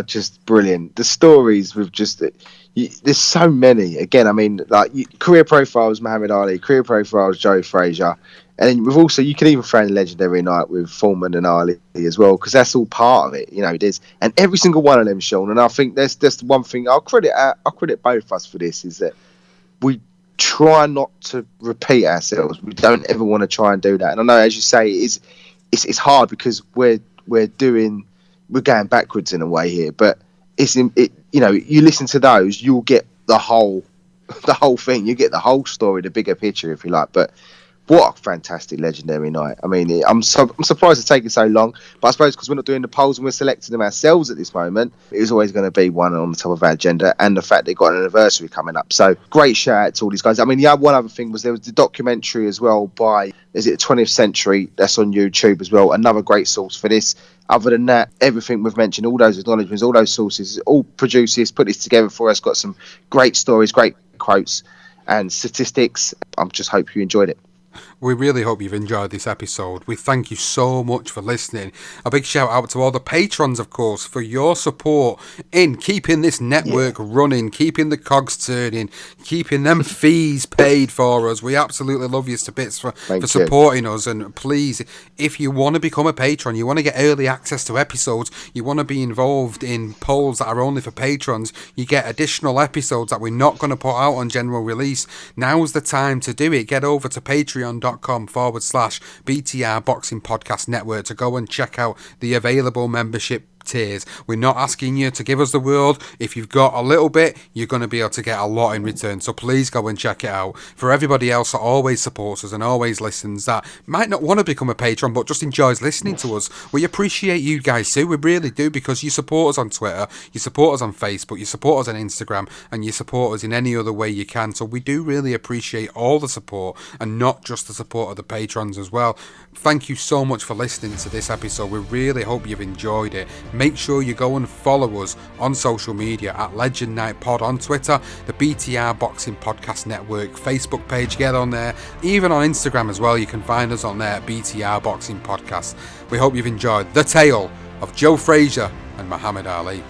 Just brilliant. The stories with just... there's so many. Again, I mean, like career profiles, Muhammad Ali, career profiles, Joe Frazier. And then we've also, you can even throw in the legendary night with Foreman and Ali as well, because that's all part of it. You know, there's, and every single one of them, Sean. And I think that's the one thing I'll credit both of us for this, is that we try not to repeat ourselves. We don't ever want to try and do that. And I know, as you say, it's hard because we're going backwards in a way here. But you know, you listen to those, you'll get the whole thing. You get the whole story, the bigger picture, if you like. But what a fantastic legendary night. I mean, I'm surprised it's taken so long, but I suppose because we're not doing the polls and we're selecting them ourselves at this moment, it was always going to be one on the top of our agenda, and the fact they've got an anniversary coming up. So great shout out to all these guys. I mean, one other thing was there was the documentary as well by, is it 20th Century? That's on YouTube as well. Another great source for this. Other than that, everything we've mentioned, all those acknowledgements, all those sources, all produced this, put this together for us, got some great stories, great quotes and statistics. I just hope you enjoyed it. We really hope you've enjoyed this episode. We thank you so much for listening. A big shout out to all the patrons, of course, for your support in keeping this network running, keeping the cogs turning, keeping them fees paid for us. We absolutely love you to bits for supporting us. And please, if you want to become a patron, you want to get early access to episodes, you want to be involved in polls that are only for patrons, you get additional episodes that we're not going to put out on general release, now's the time to do it. Get over to patreon.com/BTR Boxing Podcast Network to go and check out the available membership tiers. We're not asking you to give us the world. If you've got a little bit, you're going to be able to get a lot in return, so please go and check it out. For everybody else that always supports us and always listens, that might not want to become a patron but just enjoys listening to us, we appreciate you guys too. We really do, because you support us on Twitter, you support us on Facebook, you support us on Instagram, and you support us in any other way you can. So we do really appreciate all the support, and not just the support of the patrons as well. Thank you so much for listening to this episode. We really hope you've enjoyed it. Make sure you go and follow us on social media at Legend Night Pod on Twitter, the BTR Boxing Podcast Network Facebook page, get on there. Even on Instagram as well, you can find us on there at BTR Boxing Podcast. We hope you've enjoyed the tale of Joe Frazier and Muhammad Ali.